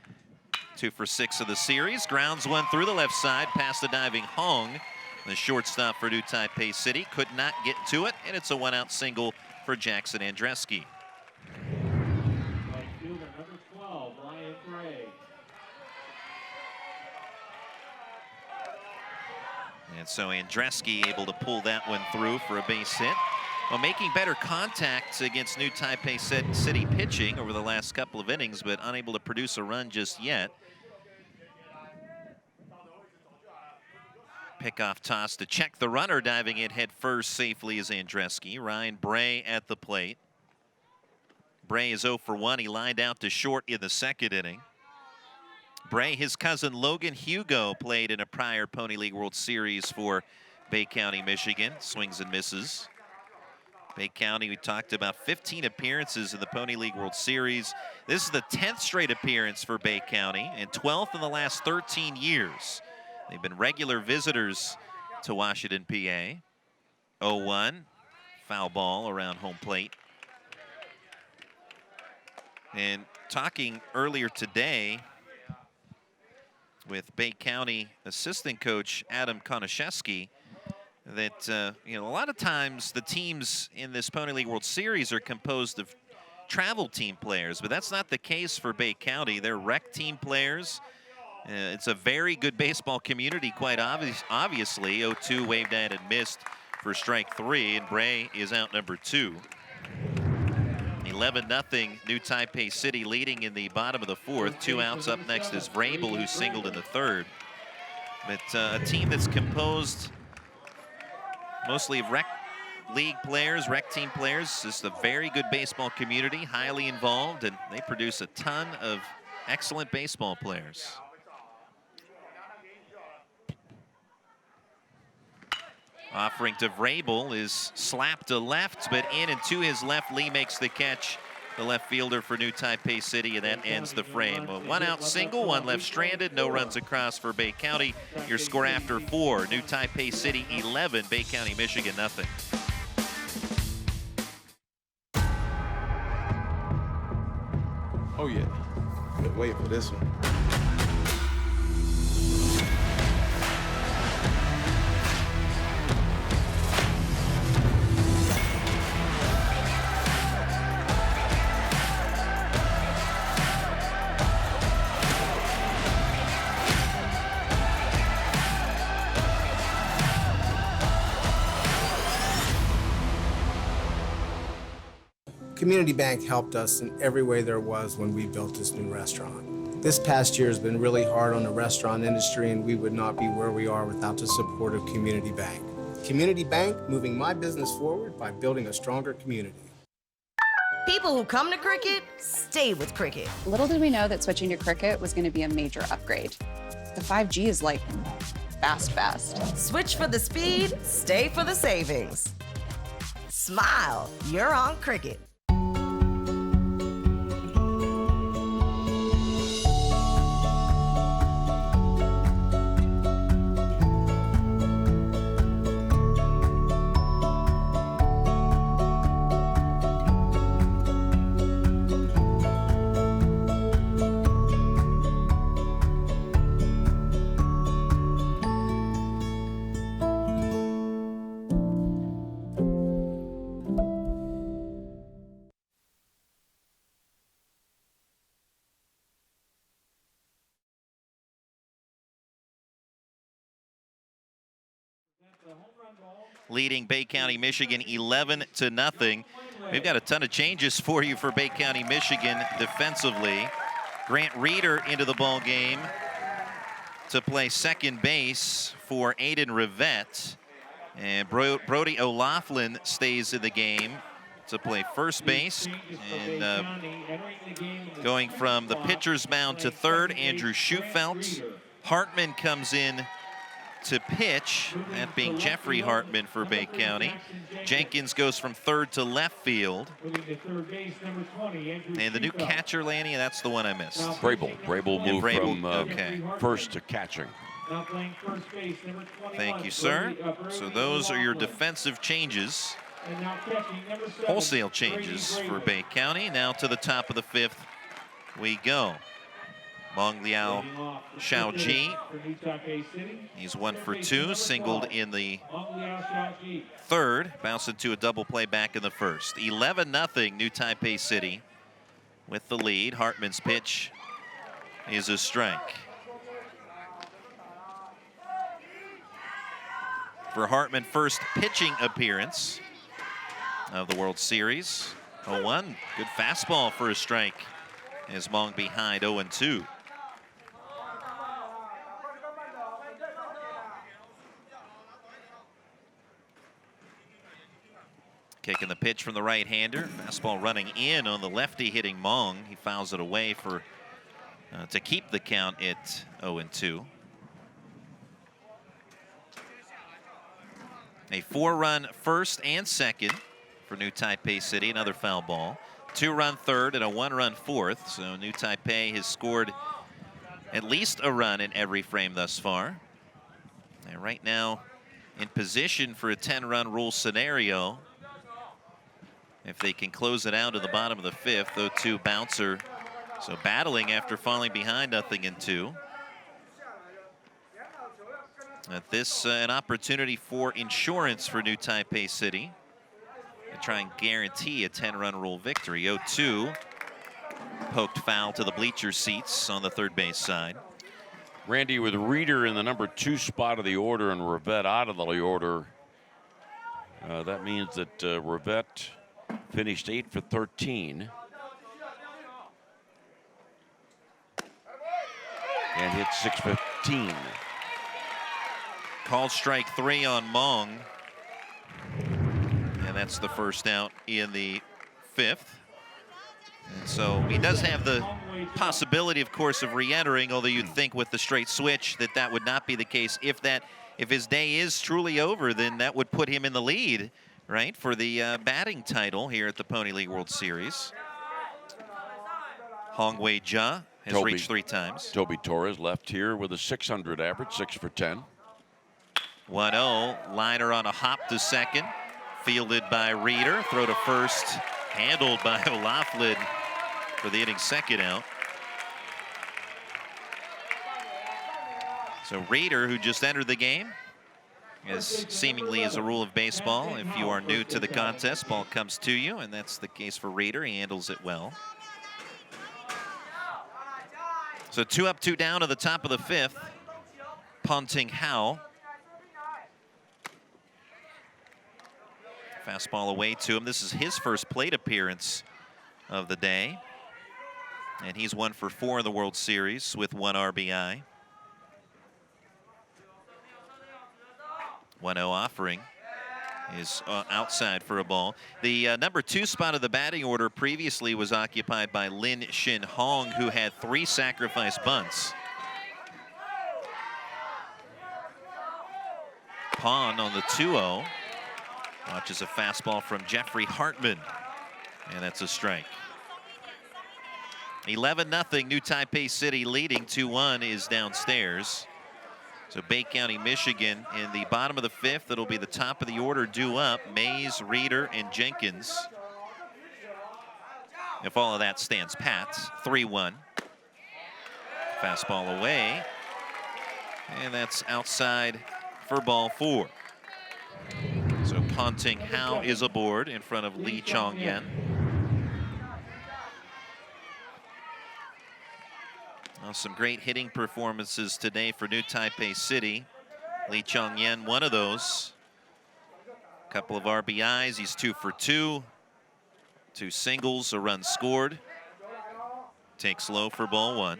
2 for 6 of the series. Grounds 1 through the left side, past the diving Hong. The shortstop for New Taipei City could not get to it, and it's a 1-out single for Jackson Andreski. And so Andreski able to pull that one through for a base hit. Well, making better contacts against New Taipei City pitching over the last couple of innings, but unable to produce a run just yet. Pickoff toss to check the runner, diving it head first safely is Andreski. Ryan Bray at the plate. Bray is 0 for 1. He lined out to short in the 2nd inning. Bray, his cousin Logan Hugo, played in a prior Pony League World Series for Bay County, Michigan. Swings and misses. Bay County, we talked about 15 appearances in the Pony League World Series. This is the 10th straight appearance for Bay County and 12th in the last 13 years. They've been regular visitors to Washington, PA. 0-1, foul ball around home plate. And talking earlier today with Bay County assistant coach Adam Konashevsky, that a lot of times the teams in this Pony League World Series are composed of travel team players, but that's not the case for Bay County. They're rec team players. It's a very good baseball community, quite obviously. 0-2 waved at and missed for strike 3, and Bray is out number 2. 11-0 New Taipei City leading in the bottom of the 4th. 2 outs. Up next is Vrabel, who singled in the 3rd. But a team that's composed mostly of rec league players, rec team players. Just a very good baseball community, highly involved, and they produce a ton of excellent baseball players. Offering to Vrabel is slapped to left, but in and to his left. Lee makes the catch, the left fielder for New Taipei City, and that ends the frame. A 1-out single, 1 left stranded, no runs across for Bay County. Your score after 4, New Taipei City 11, Bay County, Michigan nothing. Oh yeah, been waiting for this one. Community Bank helped us in every way there was when we built this new restaurant. This past year has been really hard on the restaurant industry, and we would not be where we are without the support of Community Bank. Community Bank, moving my business forward by building a stronger community. People who come to cricket stay with cricket. Little did we know that switching to cricket was going to be a major upgrade. The 5G is like fast. Switch for the speed, stay for the savings. Smile, you're on cricket. Leading Bay County, Michigan 11-0. We've got a ton of changes for you for Bay County, Michigan defensively. Grant Reeder into the ball game to play second base for Aiden Rivette. And Brody O'Laughlin stays in the game to play first base. And going from the pitcher's mound to third, Andrew Schufelt. Hartman comes in to pitch, that being Jeffrey Hartman for Bay County. Jenkins goes from third to left field. And the new catcher, Lanny, that's the one I missed. Brable moved from okay. first to catching. Thank you, sir. So those are your defensive changes. Wholesale changes for Bay County. Now to the top of the fifth we go. Mong Liao Xiaoji, he's 1 for 2, singled in the third, bouncing to a double play back in the first. 11-0 New Taipei City with the lead. Hartman's pitch is a strike. For Hartman, first pitching appearance of the World Series. 0-1, good fastball for a strike as Mong behind 0-2. Kicking the pitch from the right-hander. Fastball running in on the lefty hitting Mong. He fouls it away for to keep the count at 0-2. A 4-run first and second for New Taipei City. Another foul ball. 2-run third and a 1-run fourth. So New Taipei has scored at least a run in every frame thus far. And right now in position for a 10-run rule scenario. If they can close it out to the bottom of the fifth, 0-2 bouncer. So battling after falling behind 0-2. At this, an opportunity for insurance for New Taipei City to try and guarantee a 10-run rule victory. 0-2, poked foul to the bleacher seats on the third base side. Randy, with Reeder in the number 2 spot of the order and Rivette out of the order, that means that Rivette finished 8 for 13 and hit 615. Called strike 3 on Mong. And that's the first out in the fifth. And so he does have the possibility, of course, of re-entering, although you'd think with the straight switch that that would not be the case. If his day is truly over, then that would put him in the lead, right, for the batting title here at the Pony League World Series. Hong Wei Jia has reached 3 times. Toby Torres left here with a 600 average, 6 for 10. 1-0, liner on a hop to second, fielded by Reeder. Throw to first, handled by O'Laughlin for the inning's second out. So Reeder, who just entered the game, as seemingly as a rule of baseball, if you are new to the contest, ball comes to you, and that's the case for Reeder. He handles it well. So 2 up, 2 down to the top of the fifth. Ponting Hao. Fastball away to him. This is his first plate appearance of the day. And he's 1 for 4 in the World Series with 1 RBI. 1-0 offering. is outside for a ball. The number 2 spot of the batting order previously was occupied by Lin Shin Hong, who had 3 sacrifice bunts. Pon on the 2-0. Watches a fastball from Jeffrey Hartman, and that's a strike. 11-0, New Taipei City leading. 2-1 is downstairs. So Bay County, Michigan in the bottom of the 5th. It'll be the top of the order due up. Mays, Reeder, and Jenkins. If all of that stands pat, 3-1. Fastball away. And that's outside for ball 4. So Ponting Hao is aboard in front of Lee Chong-yen. Well, some great hitting performances today for New Taipei City. Lee Chong-yen, one of those. A couple of RBIs. He's 2 for 2. 2 singles, a run scored. Takes low for ball 1.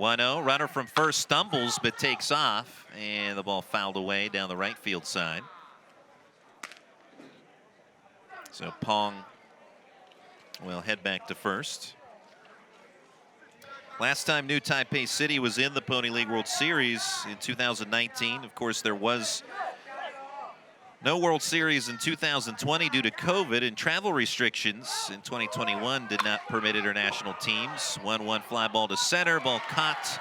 Runner from first stumbles but takes off, and the ball fouled away down the right field side. So Pong will head back to first. Last time New Taipei City was in the Pony League World Series in 2019. Of course, there was no World Series in 2020 due to COVID, and travel restrictions in 2021 did not permit international teams. 1-1 fly ball to center, ball caught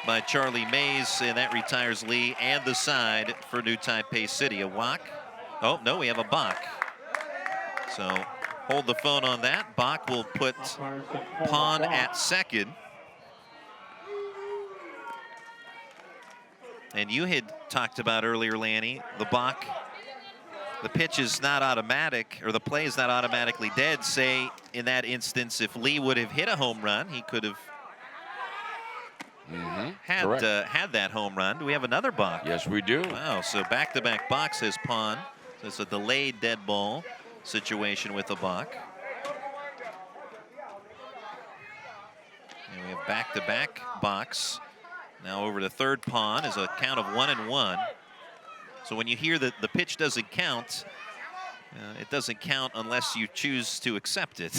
by Charlie Mays, and that retires Lee and the side for New Taipei City. A walk. Oh, no, we have a balk. So hold the phone on that. Bach will put Pon at second. And you had talked about earlier, Lanny, the Bach, the pitch is not automatic, or the play is not automatically dead. Say, in that instance, if Lee would have hit a home run, he could have had that home run. Do we have another Bach? Yes, we do. Wow, so back-to-back Bach, says Pon. So it's a delayed dead ball situation with the Bach. And we have back-to-back Bachs. Now over to third Pon is a count of 1-1. So when you hear that the pitch doesn't count, it doesn't count unless you choose to accept it.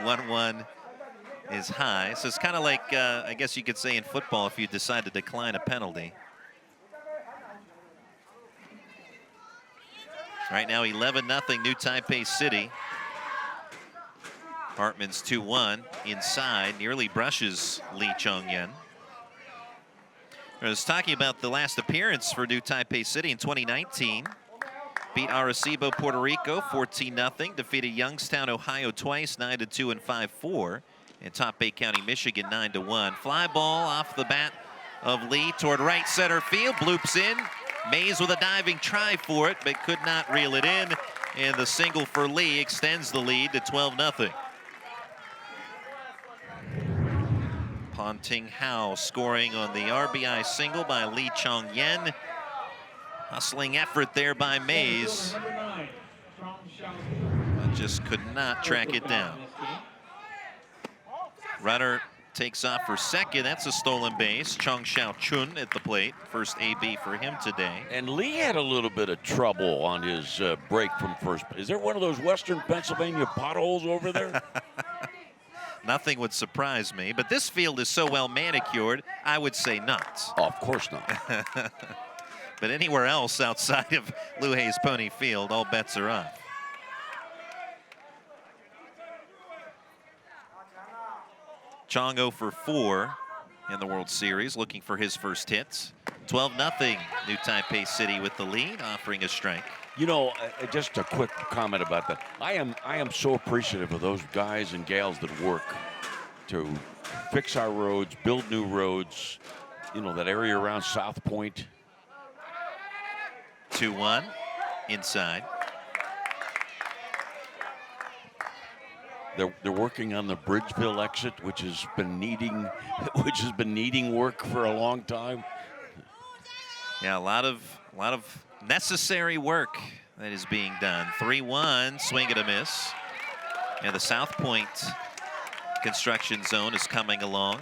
1-1 is high. So it's kind of like, I guess you could say in football, if you decide to decline a penalty. Right now, 11-0 New Taipei City. Hartman's 2-1 inside, nearly brushes Lee Chong-yen. I was talking about the last appearance for New Taipei City in 2019. Beat Arecibo, Puerto Rico, 14-0. Defeated Youngstown, Ohio twice, 9-2 and 5-4. And top Bay County, Michigan, 9-1. Fly ball off the bat of Lee toward right center field. Bloops in. Mays with a diving try for it, but could not reel it in. And the single for Lee extends the lead to 12-0. Ponting Hao scoring on the RBI single by Lee Chong-yen. Hustling effort there by Mays. But just could not track it down. Runner takes off for second. That's a stolen base. Chung Xiao-chun at the plate. First AB for him today. And Lee had a little bit of trouble on his break from first. Is there one of those Western Pennsylvania potholes over there? Nothing would surprise me, but this field is so well manicured, I would say not. Oh, of course not. But anywhere else outside of Lou Hayes Pony Field, all bets are off. Chong 0 for 4 in the World Series, looking for his first hits. 12-0 New Taipei City with the lead, offering a strike. You know, just a quick comment about that. I am so appreciative of those guys and gals that work to fix our roads, build new roads. You know, that area around South Point. 2-1 inside. They're working on the Bridgeville exit, which has been needing work for a long time. Yeah, a lot of necessary work that is being done. 3-1, swing and a miss. And the South Point construction zone is coming along.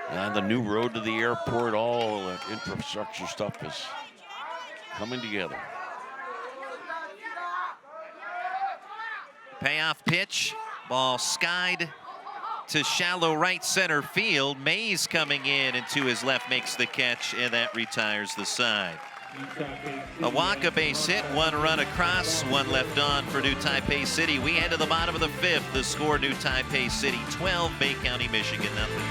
And the new road to the airport, all that infrastructure stuff is coming together. Payoff pitch, ball skied to shallow right center field. Mays coming in, and to his left makes the catch, and that retires the side. A walk, a base hit, one run across, one left on for New Taipei City. We head to the bottom of the fifth. The score, New Taipei City 12, Bay County, Michigan nothing.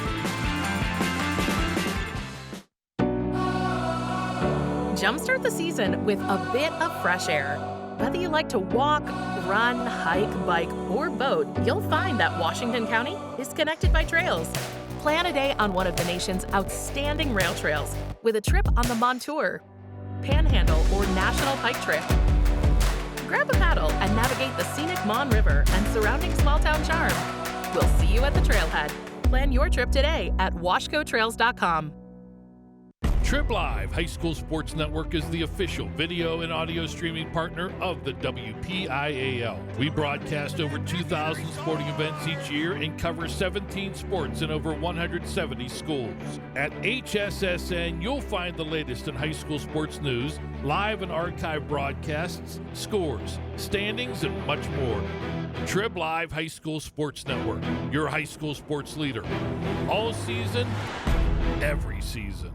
Jumpstart the season with a bit of fresh air. Whether you like to walk, run, hike, bike, or boat, you'll find that Washington County is connected by trails. Plan a day on one of the nation's outstanding rail trails with a trip on the Montour, Panhandle, or National Pike Trip. Grab a paddle and navigate the scenic Mon River and surrounding small-town charm. We'll see you at the trailhead. Plan your trip today at washcotrails.com. Trip Live High School Sports Network is the official video and audio streaming partner of the WPIAL. We broadcast over 2,000 sporting events each year and cover 17 sports in over 170 schools. At HSSN, you'll find the latest in high school sports news, live and archive broadcasts, scores, standings, and much more. Trib Live High School Sports Network, your high school sports leader. All season, every season.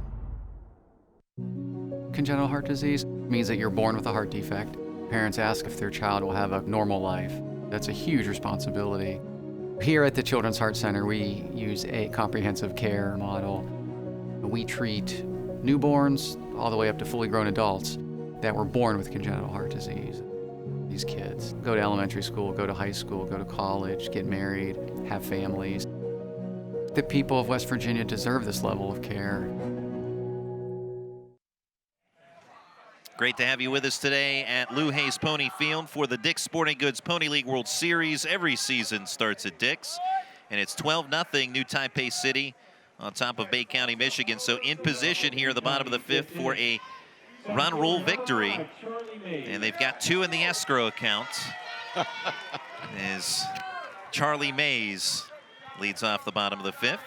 Congenital heart disease means that you're born with a heart defect. Parents ask if their child will have a normal life. That's a huge responsibility. Here at the Children's Heart Center, we use a comprehensive care model. We treat newborns all the way up to fully grown adults that were born with congenital heart disease. These kids go to elementary school, go to high school, go to college, get married, have families. The people of West Virginia deserve this level of care. Great to have you with us today at Lou Hayes Pony Field for the Dick's Sporting Goods Pony League World Series. Every season starts at Dick's, and it's 12-0 New Taipei City on top of Bay County, Michigan. So in position here at the bottom of the fifth for a run rule victory, and they've got two in the escrow account as Charlie Mays leads off the bottom of the fifth.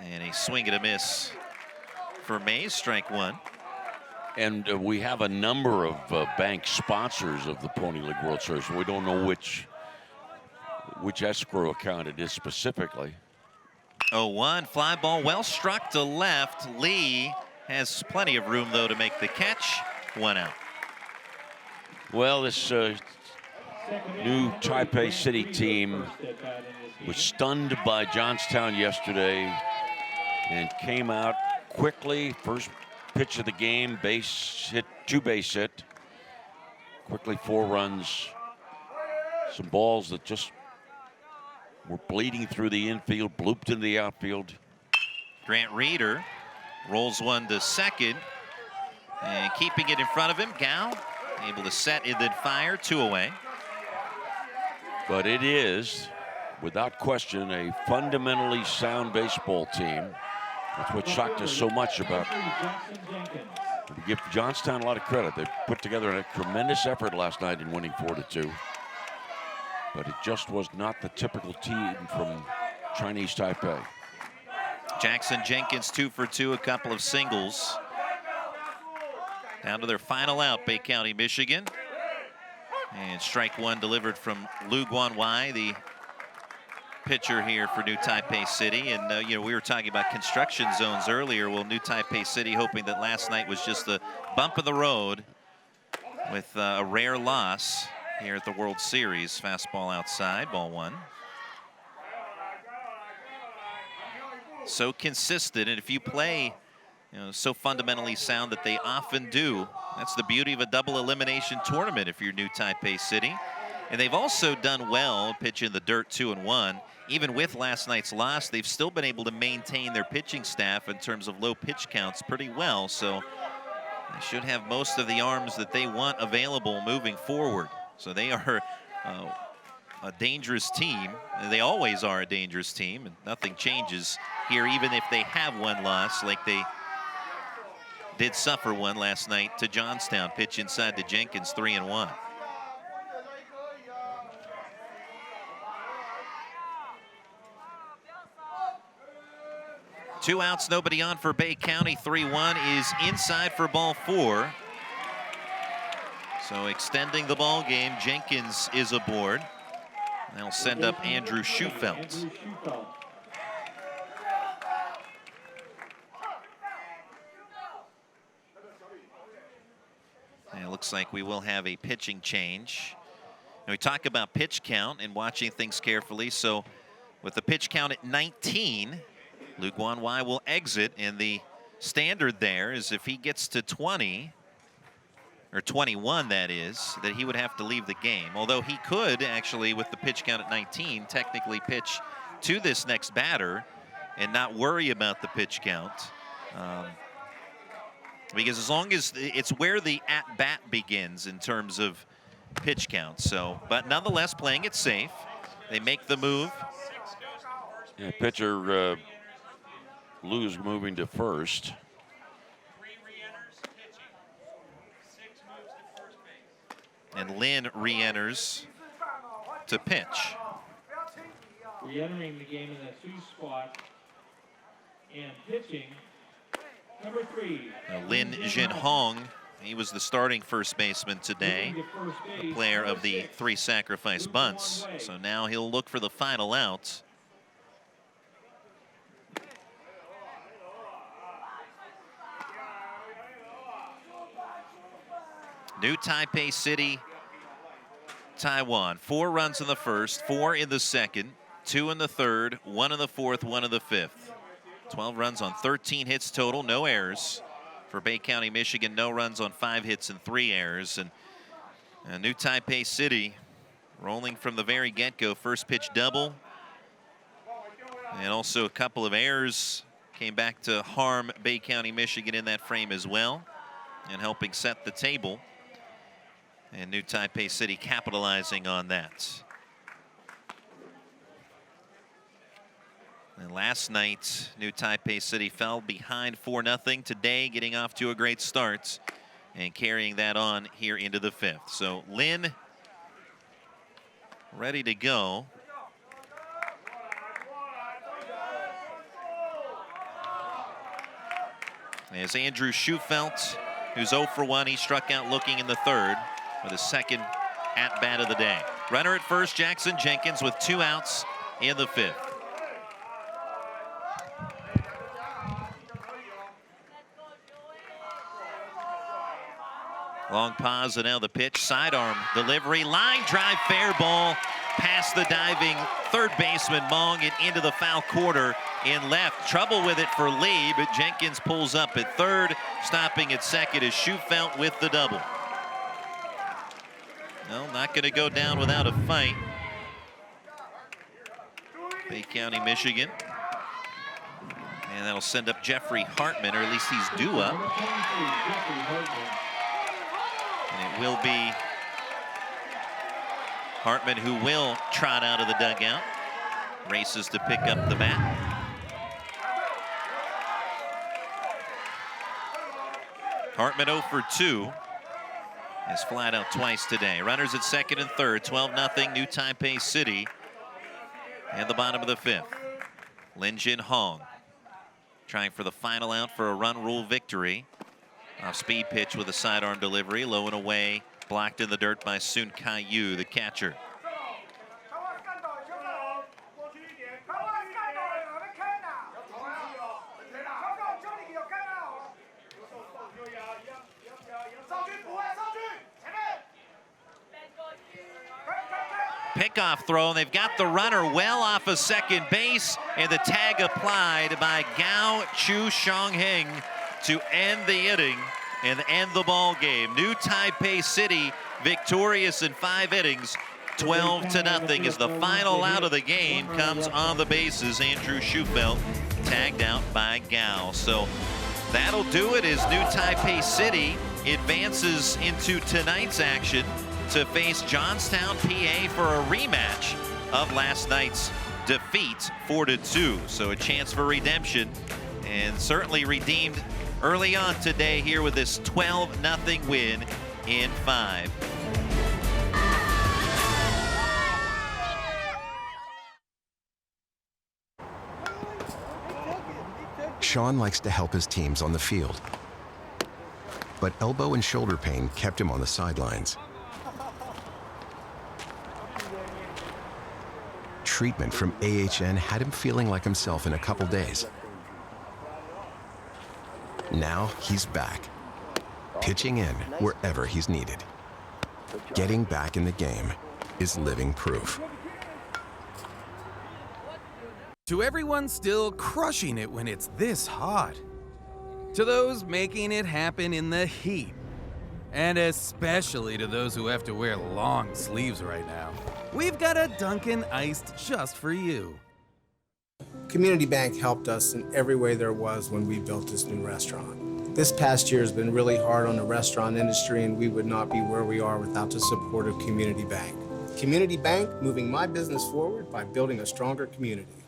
And a swing and a miss for Mays, strike one. And we have a number of bank sponsors of the Pony League World Series. We don't know which escrow account it is specifically. 0-1, fly ball well struck to left. Lee has plenty of room, though, to make the catch. One out. Well, this new Taipei City team was stunned by Johnstown yesterday and came out quickly. First pitch of the game, base hit, two base hit. Quickly 4 runs. Some balls that just were bleeding through the infield, blooped into the outfield. Grant Reeder rolls one to second, and keeping it in front of him, Gao able to set and then fire, 2 away. But it is, without question, a fundamentally sound baseball team. That's what shocked us so much about. We give Johnstown a lot of credit. They put together a tremendous effort last night in winning 4-2. But it just was not the typical team from Chinese Taipei. Jackson Jenkins 2 for 2, a couple of singles. Down to their final out, Bay County, Michigan. And strike one delivered from Lu Guanwai, the pitcher here for New Taipei City. And you know, we were talking about construction zones earlier. Well, New Taipei City hoping that last night was just a bump in the road with a rare loss here at the World Series. Fastball outside, ball one. So consistent, and if you play, you know, so fundamentally sound that they often do, that's the beauty of a double elimination tournament if you're New Taipei City. And they've also done well pitching the dirt 2-1. Even with last night's loss, they've still been able to maintain their pitching staff in terms of low pitch counts pretty well. So they should have most of the arms that they want available moving forward. So they are a dangerous team. They always are a dangerous team, and nothing changes here, even if they have one loss like they did suffer one last night to Johnstown. Pitch inside to Jenkins, 3-1. Two outs, nobody on for Bay County. 3-1 is inside for ball 4. So extending the ball game, Jenkins is aboard. They'll send up Andrew Schufelt. And it looks like we will have a pitching change. And we talk about pitch count and watching things carefully. So with the pitch count at 19, Luke Wanwai will exit, and the standard there is if he gets to 20, or 21 that is, that he would have to leave the game. Although he could actually, with the pitch count at 19, technically pitch to this next batter and not worry about the pitch count. Because as long as it's where the at-bat begins in terms of pitch count. So, but nonetheless, playing it safe. They make the move. Yeah, pitcher Lou's moving to first. And Lynn re-enters to pitch. Re-entering the game in the 2 spot and pitching, number 3. Now, Lin Jin Hong, he was the starting first baseman today, the player of the 3 sacrifice bunts. So now he'll look for the final out. New Taipei City, Taiwan. 4 runs in the first, 4 in the second, 2 in the third, 1 in the fourth, 1 in the fifth. 12 runs on 13 hits total, no errors. For Bay County, Michigan, no runs on 5 hits and 3 errors. And New Taipei City rolling from the very get-go. First pitch double. And also a couple of errors came back to harm Bay County, Michigan in that frame as well, and helping set the table. And New Taipei City capitalizing on that. And last night, New Taipei City fell behind 4-0. Today, getting off to a great start and carrying that on here into the 5th. So Lin ready to go. As Andrew Schufelt, who's 0 for 1, he struck out looking in the 3rd with his second at-bat of the day. Runner at first, Jackson Jenkins, with 2 outs in the 5th. Long pause, and now the pitch. Sidearm delivery, line drive, fair ball past the diving third baseman Mong and into the foul quarter in left. Trouble with it for Lee, but Jenkins pulls up at third. Stopping at second is Schufelt with the double. No, not going to go down without a fight. Bay County, Michigan. And that'll send up Jeffrey Hartman, or at least he's due up. And it will be Hartman who will trot out of the dugout. Races to pick up the bat. Hartman 0 for 2. Has flat out twice today. Runners at second and third. 12-0 New Taipei City. And the bottom of the 5th. Lin Jin Hong trying for the final out for a run rule victory. Off speed pitch with a sidearm delivery. Low and away. Blocked in the dirt by Sun Kai-yu, the catcher. Pickoff throw, and they've got the runner well off of second base, and the tag applied by Gao Chu Xiangheng to end the inning and end the ball game. New Taipei City victorious in 5 innings, 12-0, as the final out of the game comes on the bases. Andrew Schufelt tagged out by Gao. So that'll do it as New Taipei City advances into tonight's action to face Johnstown, PA for a rematch of last night's defeat, 4-2. So a chance for redemption, and certainly redeemed early on today here with this 12-0 win in 5. Sean likes to help his teams on the field, but elbow and shoulder pain kept him on the sidelines. Treatment from AHN had him feeling like himself in a couple days. Now he's back, pitching in wherever he's needed. Getting back in the game is living proof. To everyone still crushing it when it's this hot. To those making it happen in the heat. And especially to those who have to wear long sleeves right now. We've got a Dunkin' Iced just for you. Community Bank helped us in every way there was when we built this new restaurant. This past year has been really hard on the restaurant industry, and we would not be where we are without the support of Community Bank. Community Bank, moving my business forward by building a stronger community.